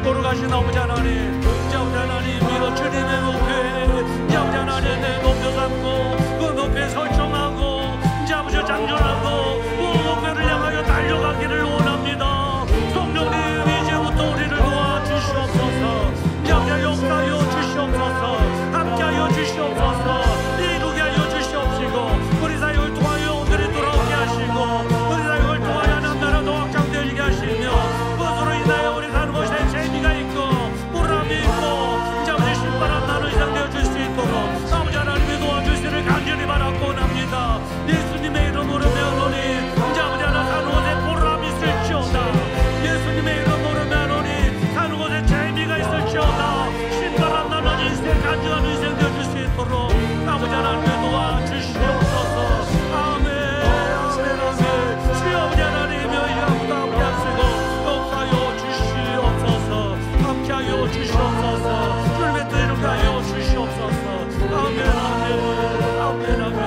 걸어가신 아버지 하나님, 이제 아버지 하나님 이거 주님의 목표에 이제 아버지 하나님 내 목표 삼고 그 목표에 설정하고 이제 아버지 장전하고 그 목표를 향하여 달려가기를 원합니다. 성령님 이제부터 우리를 도와주시옵소서. 이제 아버지 역사하여 주시옵소서. 함께하여 주시옵소서. 이루게 하여 주시옵시고 우리 사역을 통하여 오늘이 돌아오게 하시고 우리 사역을 통하여 남나라도 확장되게 하시며 그것으로 인하여 우리 사는 것에 재미가 있고 보람이 있고 이제 아버지 신바람 나는 이상 되어줄 수 있도록 아버지 하나님이 도와주시를 간절히 바라고 합니다. 예수님의 이름으로 배우노니 이제 아버지 하나 사는 것에 보람이 있을지어다. 예수님의 이름으로 배우노니 사는 것에 재미가 있을지어다. 신바람 나는 인생 간절한 인생 되어줄 수 있도록 아버지 하나님의 도와주시옵소서. 아멘 아멘 아멘. 주여 아버지 하나님이여 이 아무도 아버지 하시고 역사하여 주시옵소서. 함께하여 주시옵소서. 주님의 뜻 이루게 하여 주시옵소서. 아멘 아멘 아멘 아멘 아멘.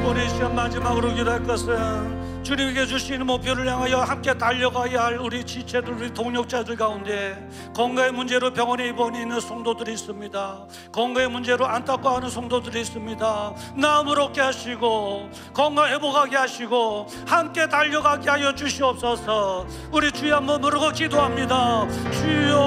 우리 시간 마지막으로 기도할 것은 주님께 주시는 목표를 향하여 함께 달려가야 할 우리 지체들, 우리 동력자들 가운데 건강의 문제로 병원에 입원해 있는 성도들이 있습니다. 건강의 문제로 안타까워하는 성도들이 있습니다. 마음을 얻게 하시고 건강 회복하게 하시고 함께 달려가게 하여 주시옵소서. 우리 주여 한번 부르고 기도합니다. 주여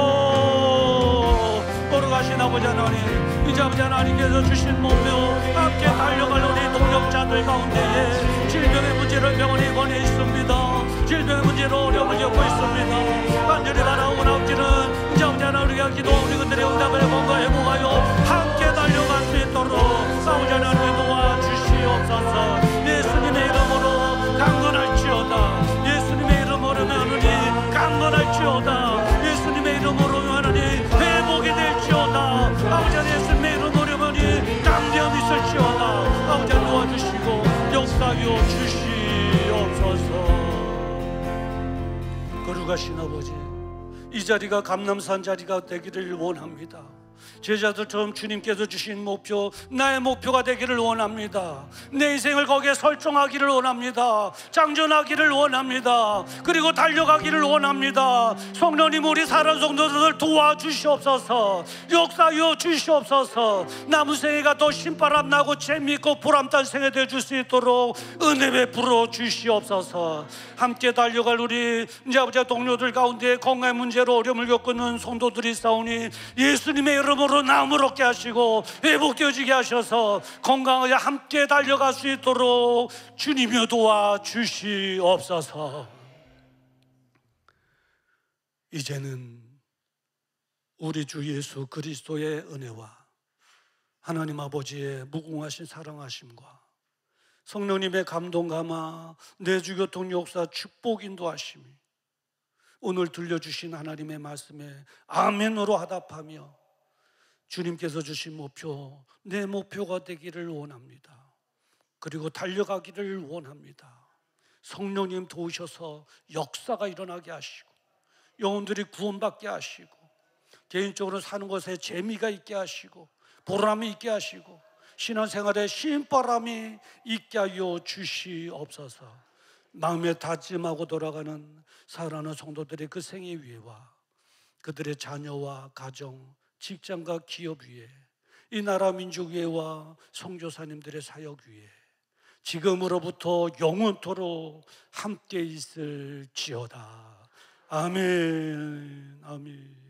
걸어가신 아버지 하나님, 이제 아버지 하나님께서 주신 목표 함께 달려갈 우리 동력자들 가운데에 질병의 문제로 병원에 입원해 있습니다. 질병의 문제로 어려움을 겪고 있습니다. 간절히 바라고 나오기는 이제 아버지 하나님 우리가 기도하고 우리 그들의 응답을 건강 회복하여 함께 달려갈 수 있도록 아버지 하나님 도와주시옵소서. 예수님의 이름으로 강건할지어다. 예수님의 이름으로 하나님 강건할지어다. 예수님의 이름으로 하나님 회복이 될지어다. 아버지 하나님 예수님의 이름으로 하나님 강력이 있을지어다. 아버지 하나님 도와주시고 역사하여 주시옵소서. 거룩하신 아버지, 이 자리가 감람산 자리가 되기를 원합니다. 제자들처럼 주님께서 주신 목표, 나의 목표가 되기를 원합니다. 내 인생을 거기에 설정하기를 원합니다. 장전하기를 원합니다. 그리고 달려가기를 원합니다. 성령님 우리 사랑 성도들을 도와주시옵소서. 역사하여 주시옵소서. 남은 생애가 더 신바람 나고 재미있고 보람찬 생애 되어줄 수 있도록 은혜 베풀어 주시옵소서. 함께 달려갈 우리 이제 아버지 동료들 가운데 건강의 문제로 어려움을 겪고 있는 성도들이 싸우니 예수님의 이름으로 나음을 얻게 하시고 회복되어지게 하셔서 건강하게 함께 달려갈 수 있도록 주님이 도와주시옵소서. 이제는 우리 주 예수 그리스도의 은혜와 하나님 아버지의 무궁하신 사랑하심과 성령님의 감동 감화 내주교통 역사 축복 인도하심이 오늘 들려주신 하나님의 말씀에 아멘으로 화답하며 주님께서 주신 목표, 내 목표가 되기를 원합니다. 그리고 달려가기를 원합니다. 성령님 도우셔서 역사가 일어나게 하시고 영혼들이 구원받게 하시고 개인적으로 사는 것에 재미가 있게 하시고 보람이 있게 하시고 신앙생활에 신바람이 있게 하여 주시옵소서. 마음에 다짐하고 돌아가는 사랑하는 성도들의 그 생애 위에와 그들의 자녀와 가정, 직장과 기업 위에 이 나라 민족 위에와 선교사님들의 사역 위에 지금으로부터 영원토록 함께 있을지어다. 아멘. 아멘.